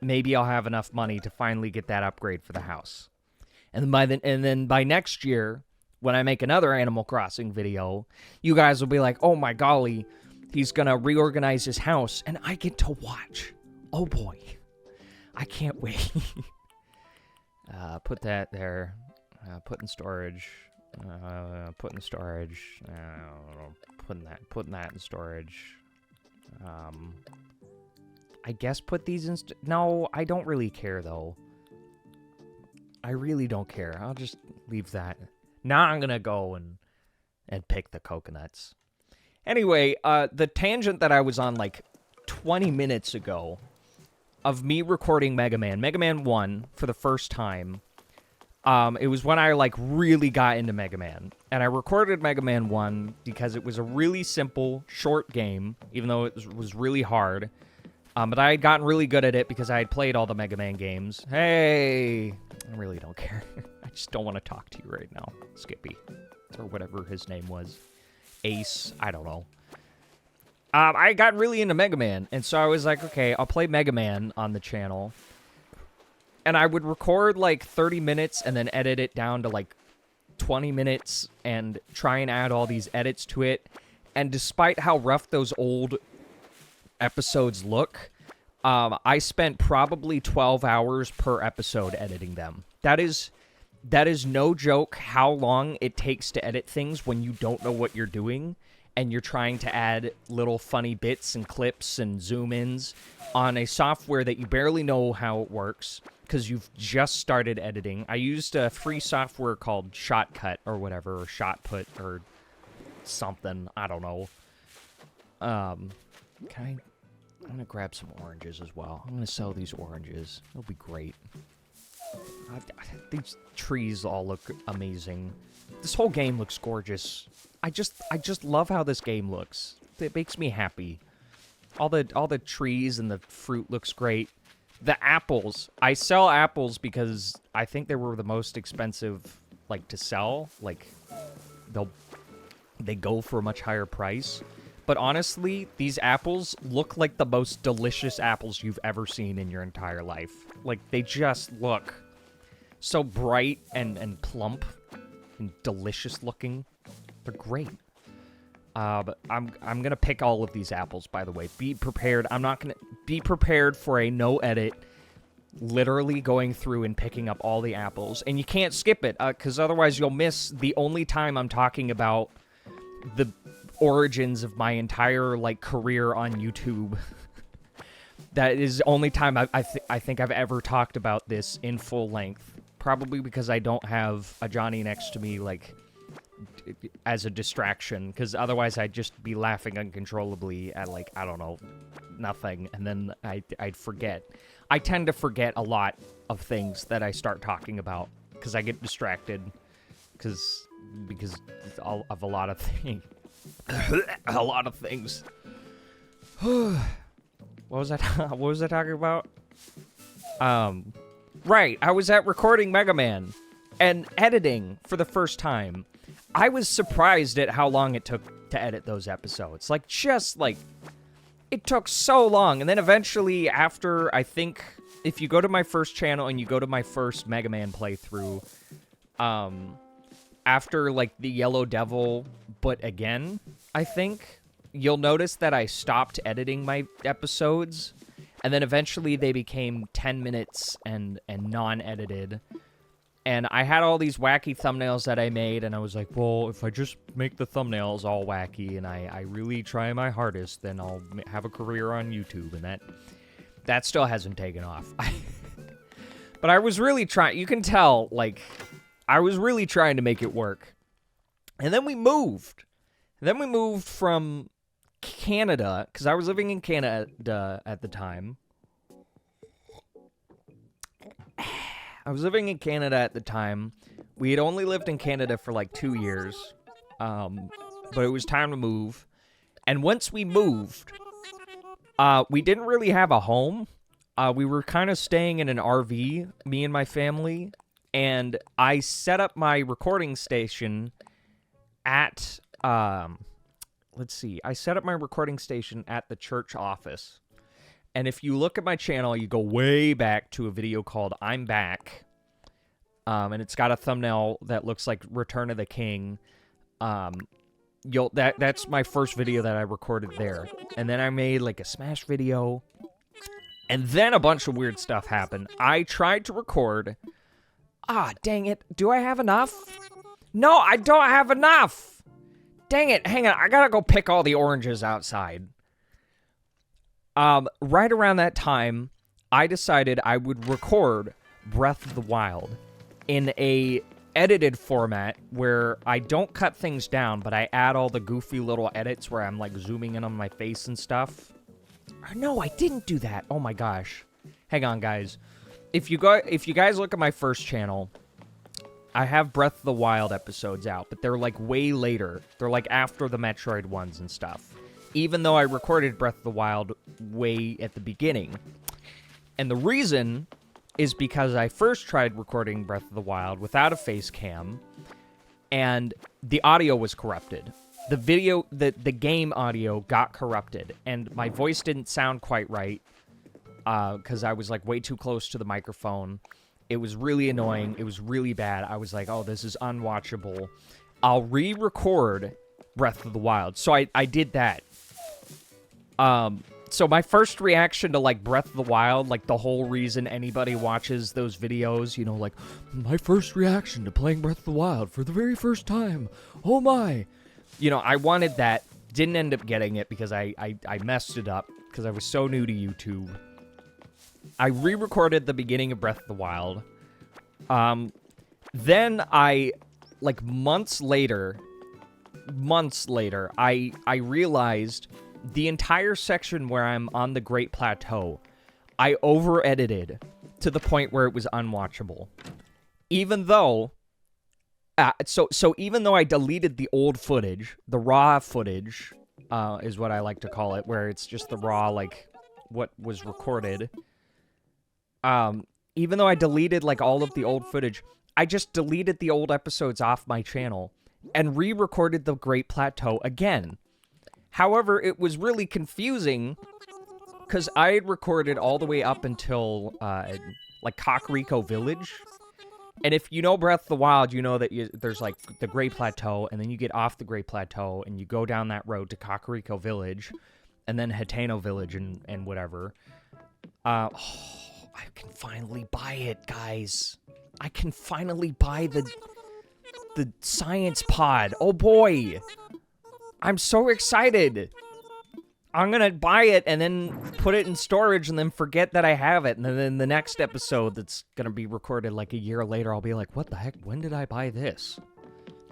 I'll have enough money to finally get that upgrade for the house. And then by next year, when I make another Animal Crossing video, you guys will be like, oh my golly, he's gonna reorganize his house, and I get to watch. Oh boy. I can't wait. Put that there. Put in storage. Put in storage. Putting that in storage. I guess put these in... No, I don't really care, though. I really don't care. I'll just leave that. Now I'm gonna go and pick the coconuts. Anyway, the tangent that I was on, like, 20 minutes ago... of me recording Mega Man 1 for the first time. It was when I, like, really got into Mega Man. And I recorded Mega Man 1 because it was a really simple, short game, even though it was really hard. But I had gotten really good at it because I had played all the Mega Man games. Hey! I really don't care. I just don't want to talk to you right now, Skippy. Or whatever his name was. Ace, I don't know. I got really into Mega Man, and so I was like, okay, I'll play Mega Man on the channel. And I would record, like, 30 minutes and then edit it down to, like, 20 minutes and try and add all these edits to it. And despite how rough those old episodes look, I spent probably 12 hours per episode editing them. That is no joke how long it takes to edit things when you don't know what you're doing. And you're trying to add little funny bits and clips and zoom-ins on a software that you barely know how it works because you've just started editing. I used a free software called Shotcut or whatever, or Shotput or something. I don't know. I'm going to grab some oranges as well. I'm going to sell these oranges. It'll be great. These trees all look amazing. This whole game looks gorgeous. I just love how this game looks. It makes me happy. All the trees and the fruit looks great. The apples. I sell apples because I think they were the most expensive, like, to sell. Like, they go for a much higher price. But honestly, these apples look like the most delicious apples you've ever seen in your entire life. Like, they just look so bright and plump and delicious looking. They're great. But I'm gonna pick all of these apples, by the way. Be prepared. I'm not gonna... Be prepared for a no edit, literally going through and picking up all the apples. And you can't skip it, because otherwise you'll miss the only time I'm talking about the origins of my entire, like, career on YouTube. That is the only time I think I've ever talked about this in full length. Probably because I don't have a Johnny next to me, like... as a distraction, because otherwise I'd just be laughing uncontrollably at, like, I don't know, nothing, and then I'd forget. I tend to forget a lot of things that I start talking about, because I get distracted. because of a lot of things. A lot of things. What was I talking about? Right, I was at recording Mega Man and editing for the first time. I was surprised at how long it took to edit those episodes. Like, it took so long. And then eventually, after, I think, if you go to my first channel and you go to my first Mega Man playthrough, after, like, the Yellow Devil, but again, I think, you'll notice that I stopped editing my episodes, and then eventually they became 10 minutes and non-edited. And I had all these wacky thumbnails that I made, and I was like, well, if I just make the thumbnails all wacky and I really try my hardest, then I'll have a career on YouTube, and that still hasn't taken off. But I was really trying, you can tell, like, I was really trying to make it work. And then we moved. From Canada, because I was living in Canada at the time. We had only lived in Canada for like 2 years, but it was time to move. And once we moved, we didn't really have a home. We were kind of staying in an RV, me and my family, and I set up my recording station at, I set up my recording station at the church office. And if you look at my channel, you go way back to a video called I'm Back. And it's got a thumbnail that looks like Return of the King. That's my first video that I recorded there. And then I made like a Smash video. And then a bunch of weird stuff happened. I tried to record. Dang it. Do I have enough? No, I don't have enough. Dang it. Hang on. I gotta go pick all the oranges outside. Right around that time, I decided I would record Breath of the Wild in a edited format where I don't cut things down, but I add all the goofy little edits where I'm like zooming in on my face and stuff. No, I didn't do that. Oh my gosh. Hang on, guys. If you guys look at my first channel, I have Breath of the Wild episodes out, but they're like way later. They're like after the Metroid ones and stuff. Even though I recorded Breath of the Wild way at the beginning. And the reason is because I first tried recording Breath of the Wild without a face cam, and the audio was corrupted. The game audio got corrupted, and my voice didn't sound quite right, because I was like way too close to the microphone. It was really annoying. It was really bad. I was like, oh, this is unwatchable. I'll re-record Breath of the Wild. So I did that. So my first reaction to, like, Breath of the Wild, like, the whole reason anybody watches those videos, you know, like, my first reaction to playing Breath of the Wild for the very first time. Oh, my. You know, I wanted that. Didn't end up getting it because I messed it up because I was so new to YouTube. I re-recorded the beginning of Breath of the Wild. Then I, like, months later, I realized the entire section where I'm on the Great Plateau, I over-edited to the point where it was unwatchable. Even though, so even though I deleted the old footage, the raw footage, is what I like to call it, where it's just the raw, like, what was recorded. Even though I deleted, like, all of the old footage, I just deleted the old episodes off my channel and re-recorded the Great Plateau again. However, it was really confusing because I had recorded all the way up until, like, Kakariko Village. And if you know Breath of the Wild, you know that there's, like, the Great Plateau, and then you get off the Great Plateau, and you go down that road to Kakariko Village, and then Hateno Village and whatever. I can finally buy it, guys. I can finally buy the Science Pod. Oh, boy. I'm so excited. I'm going to buy it and then put it in storage and then forget that I have it. And then the next episode that's going to be recorded like a year later, I'll be like, what the heck? When did I buy this?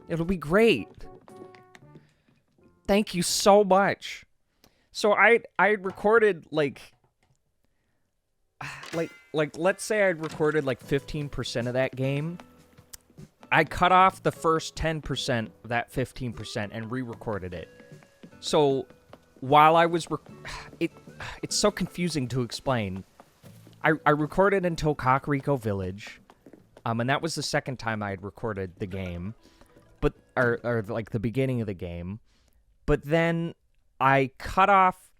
It'll be great. Thank you so much. So I recorded like let's say I'd recorded like 15% of that game. I cut off the first 10% of that 15% and re-recorded it. So while I was... it's so confusing to explain. I recorded until Kakariko Village, and that was the second time I had recorded the game, but or like the beginning of the game. But then I cut off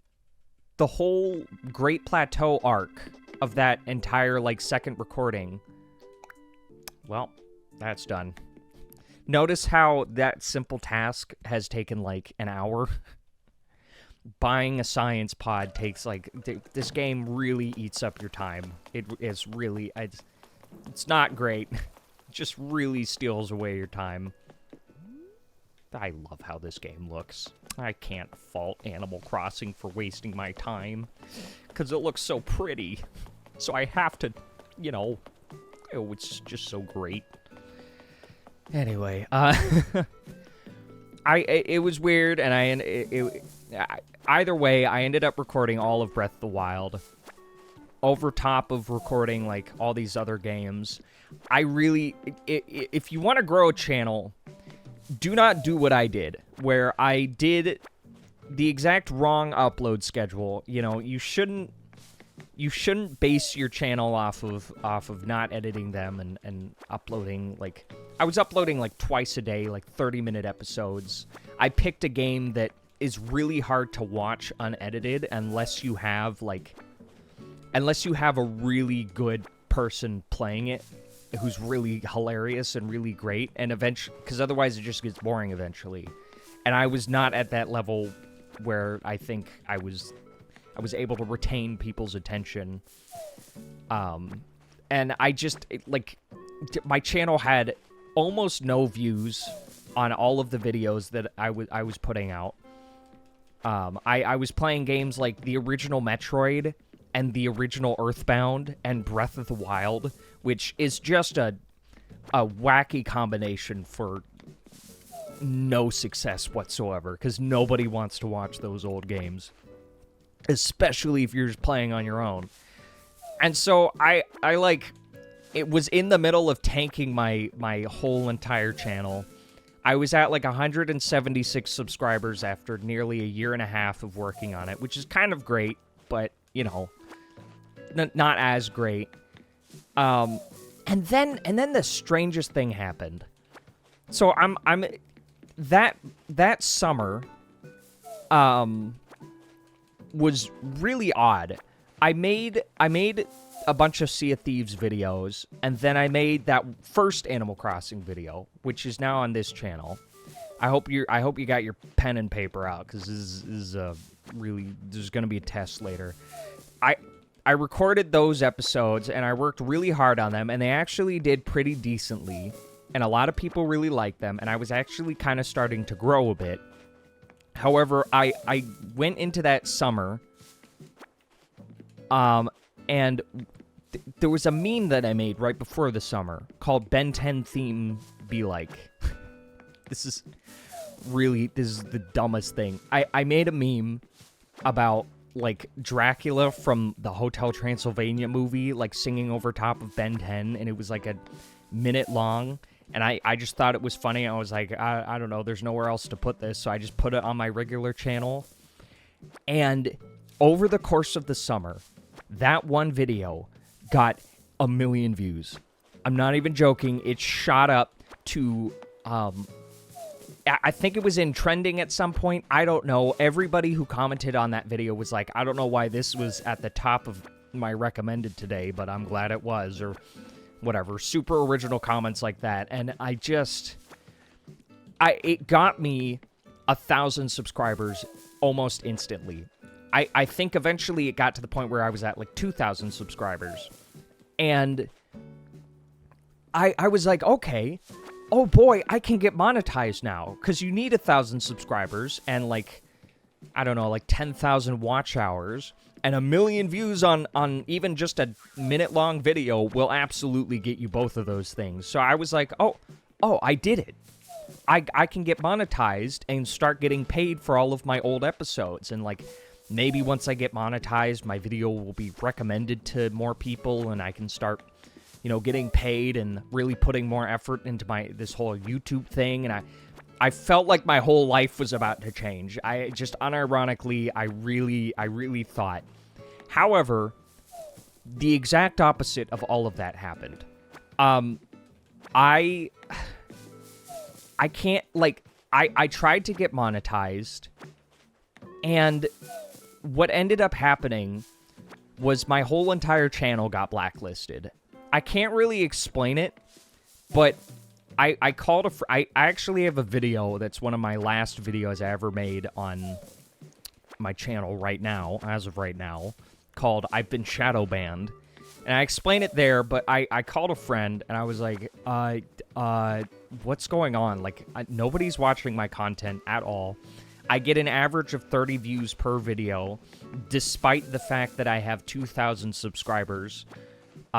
the whole Great Plateau arc of that entire, like, second recording. Well, that's done. Notice how that simple task has taken, like, an hour. Buying a science pod takes, like... This game really eats up your time. It is really... It's not great. It just really steals away your time. I love how this game looks. I can't fault Animal Crossing for wasting my time, because it looks so pretty. So I have to, you know... Oh, it's just so great. Anyway, it was weird, and either way, I ended up recording all of Breath of the Wild over top of recording, like, all these other games. I really... If you want to grow a channel, do not do what I did, where I did the exact wrong upload schedule. You know, you shouldn't base your channel off of not editing them and uploading, like... I was uploading, like, twice a day, like, 30-minute episodes. I picked a game that is really hard to watch unedited unless you have a really good person playing it who's really hilarious and really great, and eventually, because otherwise it just gets boring eventually. And I was not at that level where I think I was able to retain people's attention. And I just, my channel had almost no views on all of the videos that I was putting out. I was playing games like the original Metroid and the original Earthbound and Breath of the Wild, which is just a wacky combination for no success whatsoever, because nobody wants to watch those old games, especially if you're just playing on your own. And so it was in the middle of tanking my whole entire channel. I was at like 176 subscribers after nearly a year and a half of working on it, which is kind of great, but, you know, not as great. And then the strangest thing happened. So I'm that summer was really odd. I made a bunch of Sea of Thieves videos, and then I made that first Animal Crossing video, which is now on this channel. I hope you got your pen and paper out, because this is really, there's going to be a test later. I recorded those episodes, and I worked really hard on them, and they actually did pretty decently, and a lot of people really liked them, and I was actually kind of starting to grow a bit. However, I went into that summer, and there was a meme that I made right before the summer called Ben 10 Theme Be Like. This is the dumbest thing. I made a meme about, like, Dracula from the Hotel Transylvania movie, like, singing over top of Ben 10, and it was like a minute long, and I just thought it was funny. I was like, I don't know, there's nowhere else to put this, so I just put it on my regular channel. And over the course of the summer, that one video got 1 million views. I'm not even joking. It shot up to, I think it was in trending at some point. I don't know. Everybody who commented on that video was like, I don't know why this was at the top of my recommended today, but I'm glad it was, or whatever. Super original comments like that. And it got me 1,000 subscribers almost instantly. I think eventually it got to the point where I was at like 2,000 subscribers. And I was like, okay, oh boy, I can get monetized now. Because you need 1,000 subscribers and, like, I don't know, like 10,000 watch hours. And 1 million views on even just a minute-long video will absolutely get you both of those things. So I was like, oh, I did it. I can get monetized and start getting paid for all of my old episodes. And, like, maybe once I get monetized, my video will be recommended to more people, and I can start you know, getting paid and really putting more effort into this whole YouTube thing, and I felt like my whole life was about to change. I just unironically, I really thought. However, the exact opposite of all of that happened. I can't, like, I tried to get monetized, and what ended up happening was my whole entire channel got blacklisted. I can't really explain it, but I called I actually have a video that's one of my last videos I ever made on my channel right now, as of right now, called I've Been Shadowbanned. And I explain it there, but I called a friend, and I was like, what's going on? Like, nobody's watching my content at all. I get an average of 30 views per video, despite the fact that I have 2,000 subscribers.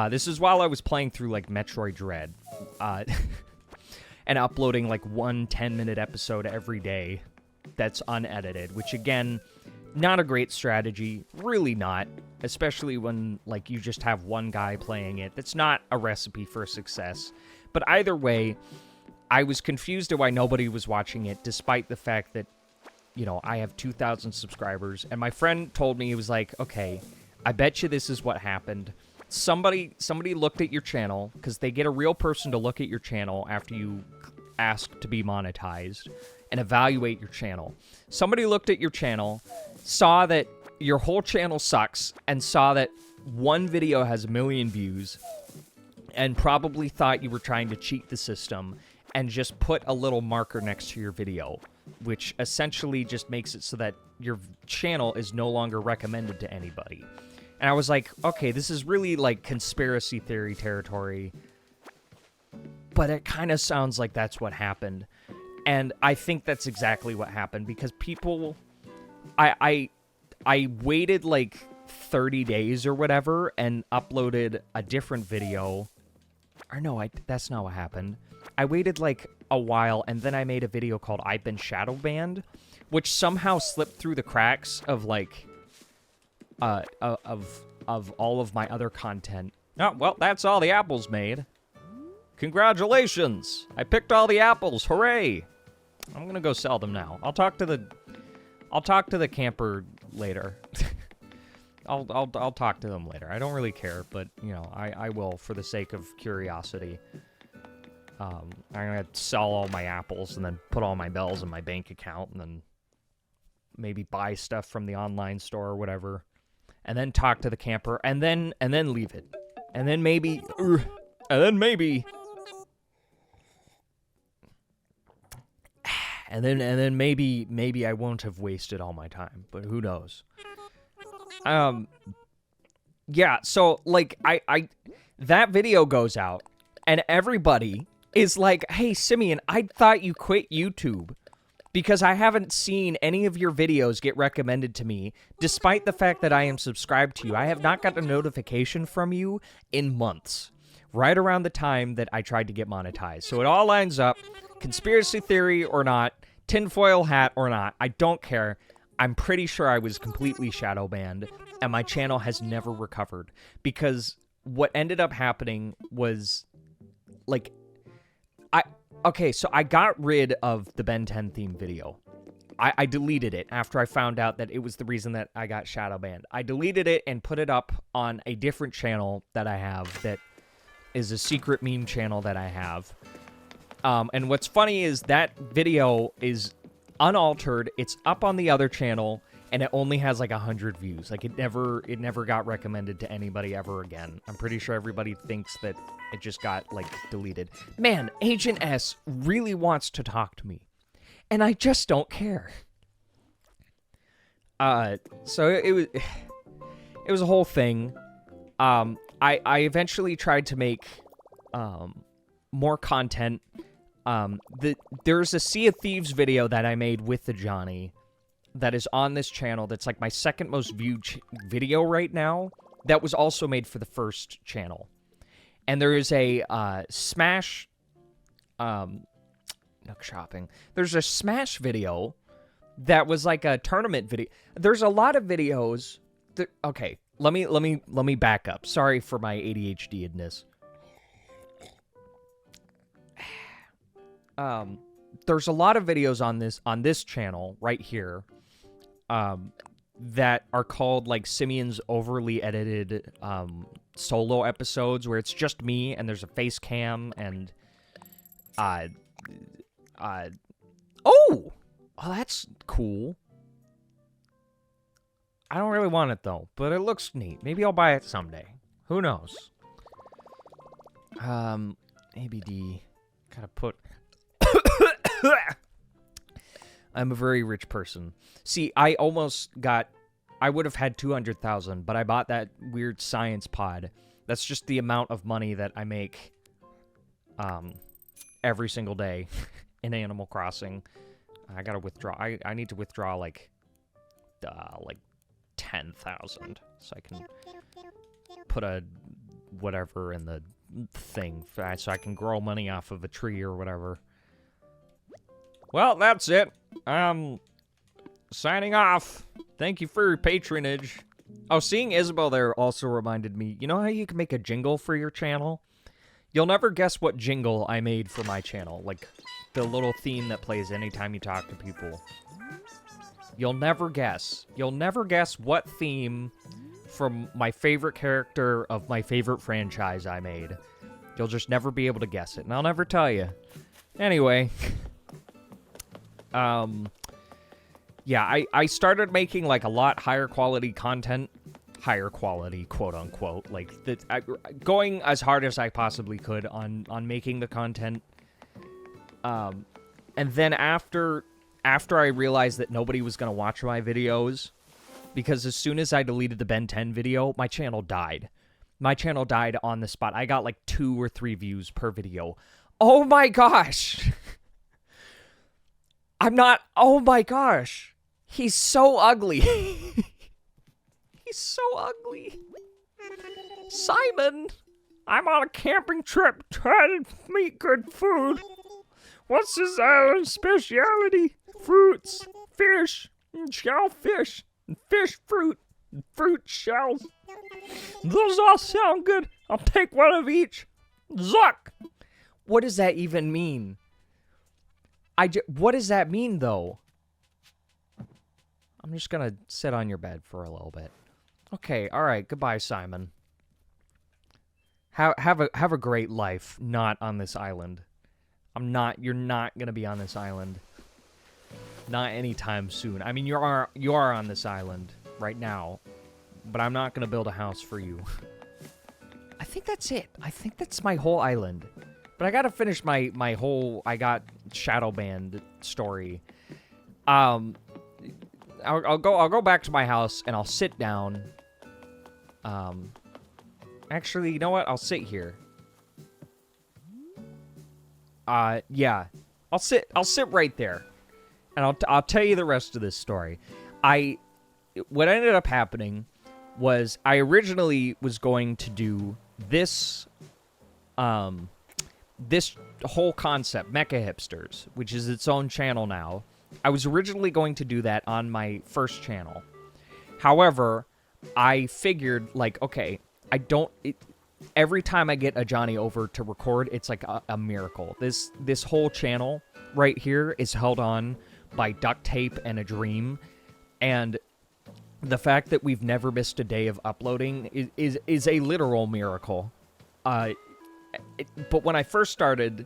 This is while I was playing through, like, Metroid Dread, and uploading, like, one 10-minute episode every day that's unedited, which, again, not a great strategy. Really not. Especially when, like, you just have one guy playing it. That's not a recipe for success. But either way, I was confused at why nobody was watching it, despite the fact that, you know, I have 2,000 subscribers. And my friend told me, he was like, okay, I bet you this is what happened. Somebody looked at your channel, because they get a real person to look at your channel after you ask to be monetized, and evaluate your channel. Somebody looked at your channel, saw that your whole channel sucks, and saw that one video has 1 million views, and probably thought you were trying to cheat the system, and just put a little marker next to your video, which essentially just makes it so that your channel is no longer recommended to anybody. And I was like, okay, this is really like conspiracy theory territory, but it kind of sounds like that's what happened. And I think that's exactly what happened, because people, I waited like 30 days or whatever and uploaded a different video. Or no, that's not what happened. I waited like a while, and then I made a video called I've Been Shadowbanned, which somehow slipped through the cracks of like, of all of my other content. Oh, well, that's all the apples made. Congratulations! I picked all the apples. Hooray! I'm gonna go sell them now. I'll talk to the camper later. I'll talk to them later. I don't really care, but you know, I will for the sake of curiosity. I'm gonna sell all my apples and then put all my bells in my bank account, and then maybe buy stuff from the online store or whatever, and then talk to the camper, and then leave it, and then maybe, And then maybe I won't have wasted all my time, but who knows? Yeah, so like I that video goes out, and everybody is like, "Hey Simeon, I thought you quit YouTube because I haven't seen any of your videos get recommended to me, despite the fact that I am subscribed to you. I have not got a notification from you in months." Right around the time that I tried to get monetized. So it all lines up. Conspiracy theory or not, tinfoil hat or not, I don't care. I'm pretty sure I was completely shadow banned, and my channel has never recovered. Because what ended up happening was, like, okay, so I got rid of the Ben 10 theme video. I deleted it after I found out that it was the reason that I got shadow banned. I deleted it and put it up on a different channel that I have that is a secret meme channel that I have. And what's funny is that video is unaltered. It's up on the other channel, and it only has like 100 views. Like it never got recommended to anybody ever again. I'm pretty sure everybody thinks that it just got like deleted. Man, Agent S really wants to talk to me, and I just don't care. So it was a whole thing. I eventually tried to make more content. There's a Sea of Thieves video that I made with the Johnny that is on this channel that's like my second most viewed video right now, that was also made for the first channel. And there is a Smash Nook Shopping. There's a Smash video that was like a tournament video. There's a lot of videos that, okay, let me back up. Sorry for my ADHD-edness. there's a lot of videos on this channel right here that are called like Simeon's overly edited solo episodes where it's just me and there's a face cam and oh, that's cool. I don't really want it though, but it looks neat. Maybe I'll buy it someday. Who knows? ABD. Gotta put... I'm a very rich person. See, I almost got... I would have had 200,000, but I bought that weird science pod. That's just the amount of money that I make every single day in Animal Crossing. I gotta withdraw. I need to withdraw like 10,000 so I can put a whatever in the thing so I can grow money off of a tree or whatever. Well, that's it. Signing off. Thank you for your patronage. Oh, seeing Isabelle there also reminded me, you know how you can make a jingle for your channel? You'll never guess what jingle I made for my channel. Like, the little theme that plays anytime you talk to people. You'll never guess. You'll never guess what theme from my favorite character of my favorite franchise I made. You'll just never be able to guess it, and I'll never tell you. Anyway. Yeah, I started making, like, a lot higher quality content. Higher quality, quote-unquote. Like, going as hard as I possibly could on making the content. And then after I realized that nobody was going to watch my videos, because as soon as I deleted the Ben 10 video, my channel died. My channel died on the spot. I got, like, 2 or 3 views per video. Oh, my gosh! Oh, my gosh! He's so ugly. He's so ugly. Simon, I'm on a camping trip trying to make good food. What's this island's specialty? Fruits, fish, and shellfish, and fish fruit, and fruit shells. Those all sound good. I'll take one of each. Zuck! What does that even mean? What does that mean, though? I'm just gonna sit on your bed for a little bit. Okay, alright, goodbye, Simon. Have a great life, not on this island. You're not gonna be on this island. Not anytime soon. I mean, you are on this island right now, but I'm not gonna build a house for you. I think that's it. I think that's my whole island. But I gotta finish my whole I got Shadowbanned story. I'll go back to my house and I'll sit down. Actually, you know what? I'll sit here. Yeah. I'll sit right there. And I'll tell you the rest of this story. What ended up happening was I originally was going to do this this whole concept, Mecha Hipsters, which is its own channel now. I was originally going to do that on my first channel. However, I figured, like, okay, every time I get a Johnny over to record, it's like a miracle. This whole channel right here is held on by duct tape and a dream, and the fact that we've never missed a day of uploading is a literal miracle. But when I first started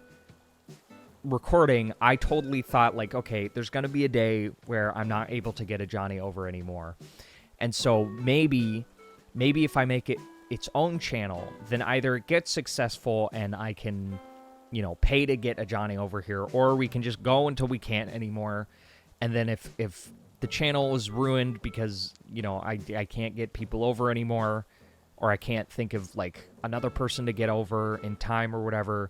recording, I totally thought, like, okay, there's going to be a day where I'm not able to get a Johnny over anymore. And so maybe if I make it its own channel, then either it gets successful and I can, pay to get a Johnny over here, or we can just go until we can't anymore. And then if the channel is ruined because, I can't get people over anymore, or I can't think of, like, another person to get over in time or whatever,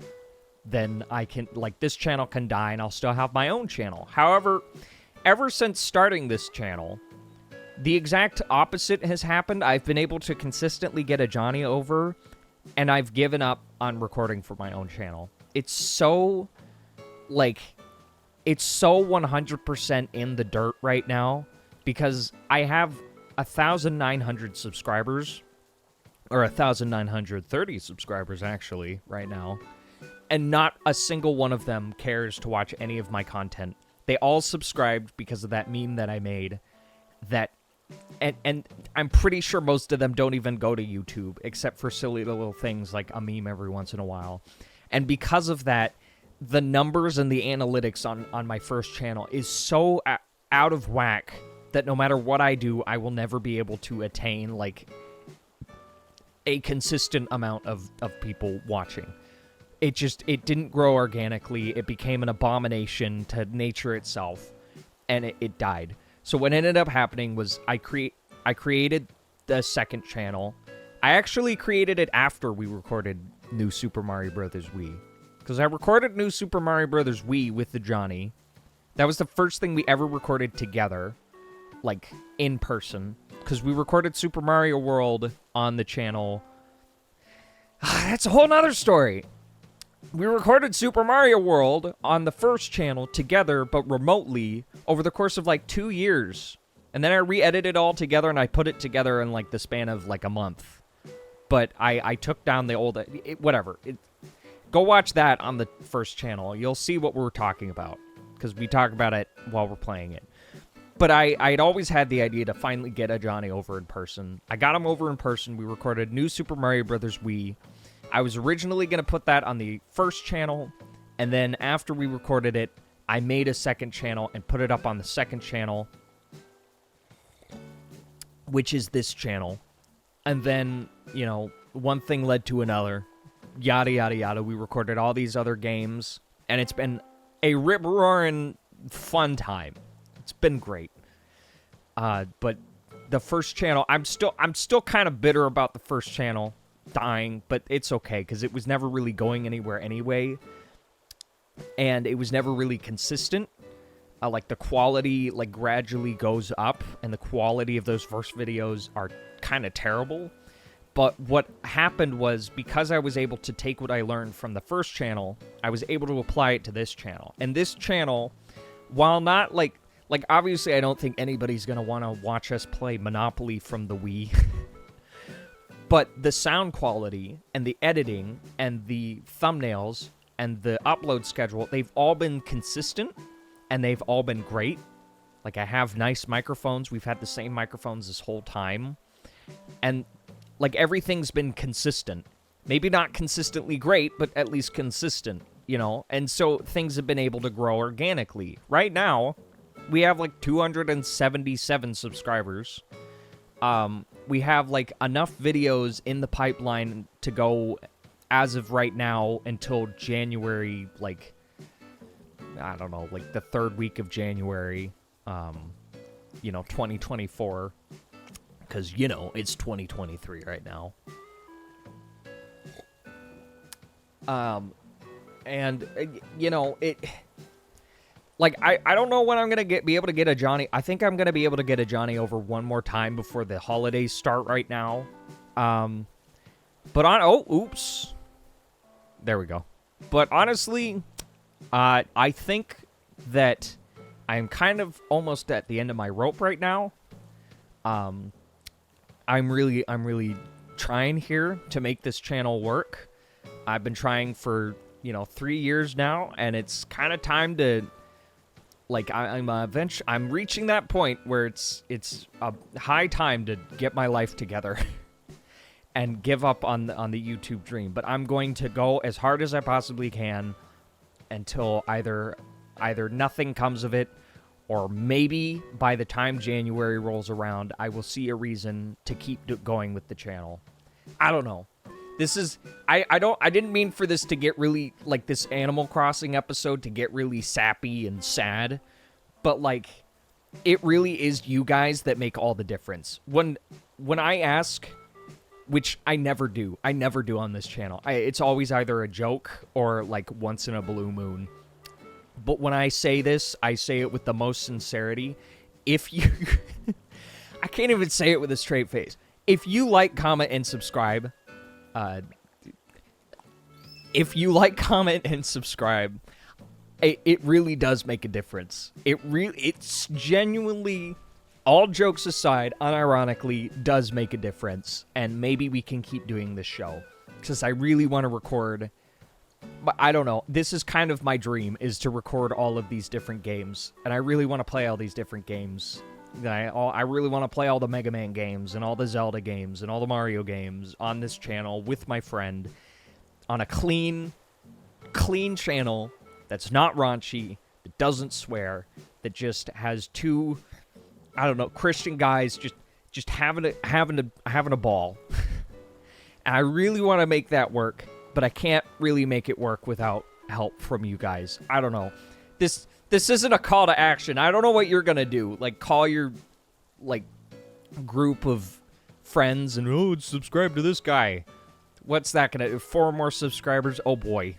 then I can, like, this channel can die and I'll still have my own channel. However, ever since starting this channel, the exact opposite has happened. I've been able to consistently get a Johnny over, and I've given up on recording for my own channel. It's so 100% in the dirt right now, because I have 1,900 subscribers, or 1,930 subscribers, actually, right now. And not a single one of them cares to watch any of my content. They all subscribed because of that meme that I made. And I'm pretty sure most of them don't even go to YouTube, except for silly little things like a meme every once in a while. And because of that, the numbers and the analytics on my first channel is so out of whack that no matter what I do, I will never be able to attain, like, a consistent amount of people watching. It didn't grow organically. It became an abomination to nature itself, and it died. So what ended up happening was I created the second channel. I actually created it after we recorded New Super Mario Bros. Wii. Because I recorded New Super Mario Bros. Wii with the Johnny. That was the first thing we ever recorded together, like, in person. Because we recorded Super Mario World on the channel. That's a whole nother story. We recorded Super Mario World on the first channel together, but remotely, over the course of, like, 2 years. And then I re-edited it all together, and I put it together in, like, the span of, like, a month. But I took down the old... whatever. Go watch that on the first channel. You'll see what we're talking about, because we talk about it while we're playing it. But I'd always had the idea to finally get a Johnny over in person. I got him over in person. We recorded New Super Mario Bros. Wii. I was originally going to put that on the first channel, and then after we recorded it, I made a second channel and put it up on the second channel, which is this channel. And then, you know, one thing led to another. Yada, yada, yada. We recorded all these other games, and it's been a rip-roaring fun time. It's been great. But the first channel, I'm still kind of bitter about the first channel dying, but it's okay, because it was never really going anywhere anyway, and it was never really consistent. Like, the quality, like, gradually goes up, and the quality of those first videos are kind of terrible. But what happened was, because I was able to take what I learned from the first channel, I was able to apply it to this channel. And this channel, while not, like obviously I don't think anybody's going to want to watch us play Monopoly from the Wii. But the sound quality and the editing and the thumbnails and the upload schedule, they've all been consistent, and they've all been great. Like, I have nice microphones. We've had the same microphones this whole time. And, like, everything's been consistent. Maybe not consistently great, but at least consistent, you know? And so things have been able to grow organically. Right now, we have, like, 277 subscribers. We have, like, enough videos in the pipeline to go, as of right now, until January, like, I don't know, like, the third week of January, you know, 2024. Because, you know, it's 2023 right now. And, you know, like, I don't know when I'm going to be able to get a Johnny. I think I'm going to be able to get a Johnny over one more time before the holidays start right now. But oops. There we go. But honestly, I think that I'm kind of almost at the end of my rope right now. I'm really trying here to make this channel work. I've been trying for, you know, 3 years now, and it's kind of time to, like, I'm reaching that point where it's a high time to get my life together and give up on the YouTube dream. But I'm going to go as hard as I possibly can until either nothing comes of it, or maybe by the time January rolls around, I will see a reason to keep going with the channel. I don't know. This is... I didn't mean for this to get really... Like, this Animal Crossing episode to get really sappy and sad. But, like, it really is you guys that make all the difference. When I ask... Which I never do. I never do on this channel. It's always either a joke or, like, once in a blue moon. But when I say this, I say it with the most sincerity. If you... I can't even say it with a straight face. If you like, comment, and subscribe... it really does make a difference. It's genuinely, all jokes aside, unironically, does make a difference. And maybe we can keep doing this show. Because I really want to record But I don't know. This is kind of my dream, is to record all of these different games. And I really want to play all these different games. I really want to play all the Mega Man games and all the Zelda games and all the Mario games on this channel with my friend on a clean channel that's not raunchy, that doesn't swear, that just has two, I don't know, Christian guys just having a ball. And I really want to make that work, but I can't really make it work without help from you guys. I don't know. This isn't a call to action. I don't know what you're gonna do. Like, call your, like, group of friends and, oh, subscribe to this guy. What's that gonna do? 4 more subscribers? Oh, boy.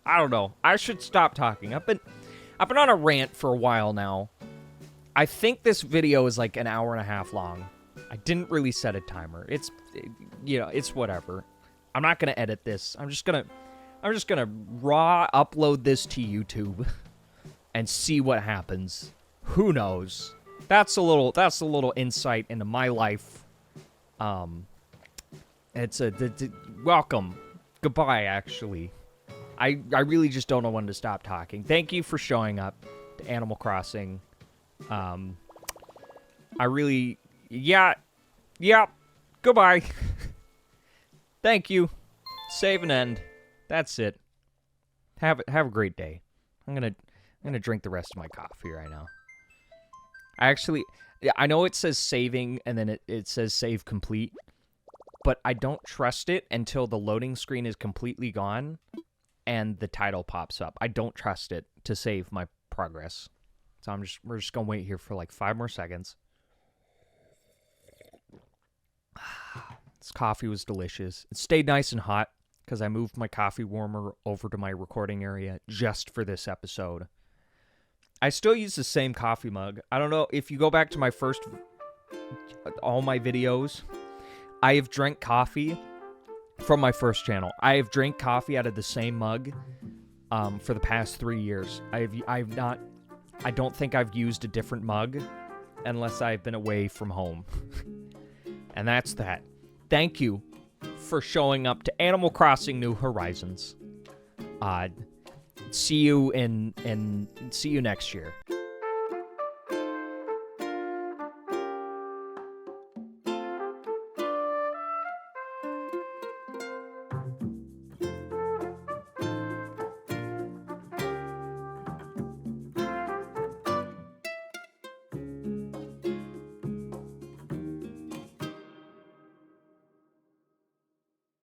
I don't know. I should stop talking. I've been on a rant for a while now. I think this video is like an hour and a half long. I didn't really set a timer. It's, you know, it's whatever. I'm not gonna edit this. I'm just gonna raw upload this to YouTube and see what happens. Who knows? That's a little insight into my life. It's welcome. Goodbye, actually. I really just don't know when to stop talking. Thank you for showing up to Animal Crossing. I really, yeah, goodbye. Thank you. Save and end. That's it. Have a great day. I'm gonna drink the rest of my coffee right now. I know it says saving and then it says save complete, but I don't trust it until the loading screen is completely gone and the title pops up. I don't trust it to save my progress. So we're just gonna wait here for like 5 more seconds. This coffee was delicious. It stayed nice and hot because I moved my coffee warmer over to my recording area just for this episode. I still use the same coffee mug. I don't know if you go back to my all my videos, I have drank coffee from my first channel. I have drank coffee out of the same mug for the past 3 years. I don't think I've used a different mug unless I've been away from home. And that's that. Thank you for showing up to Animal Crossing New Horizons. See you next year.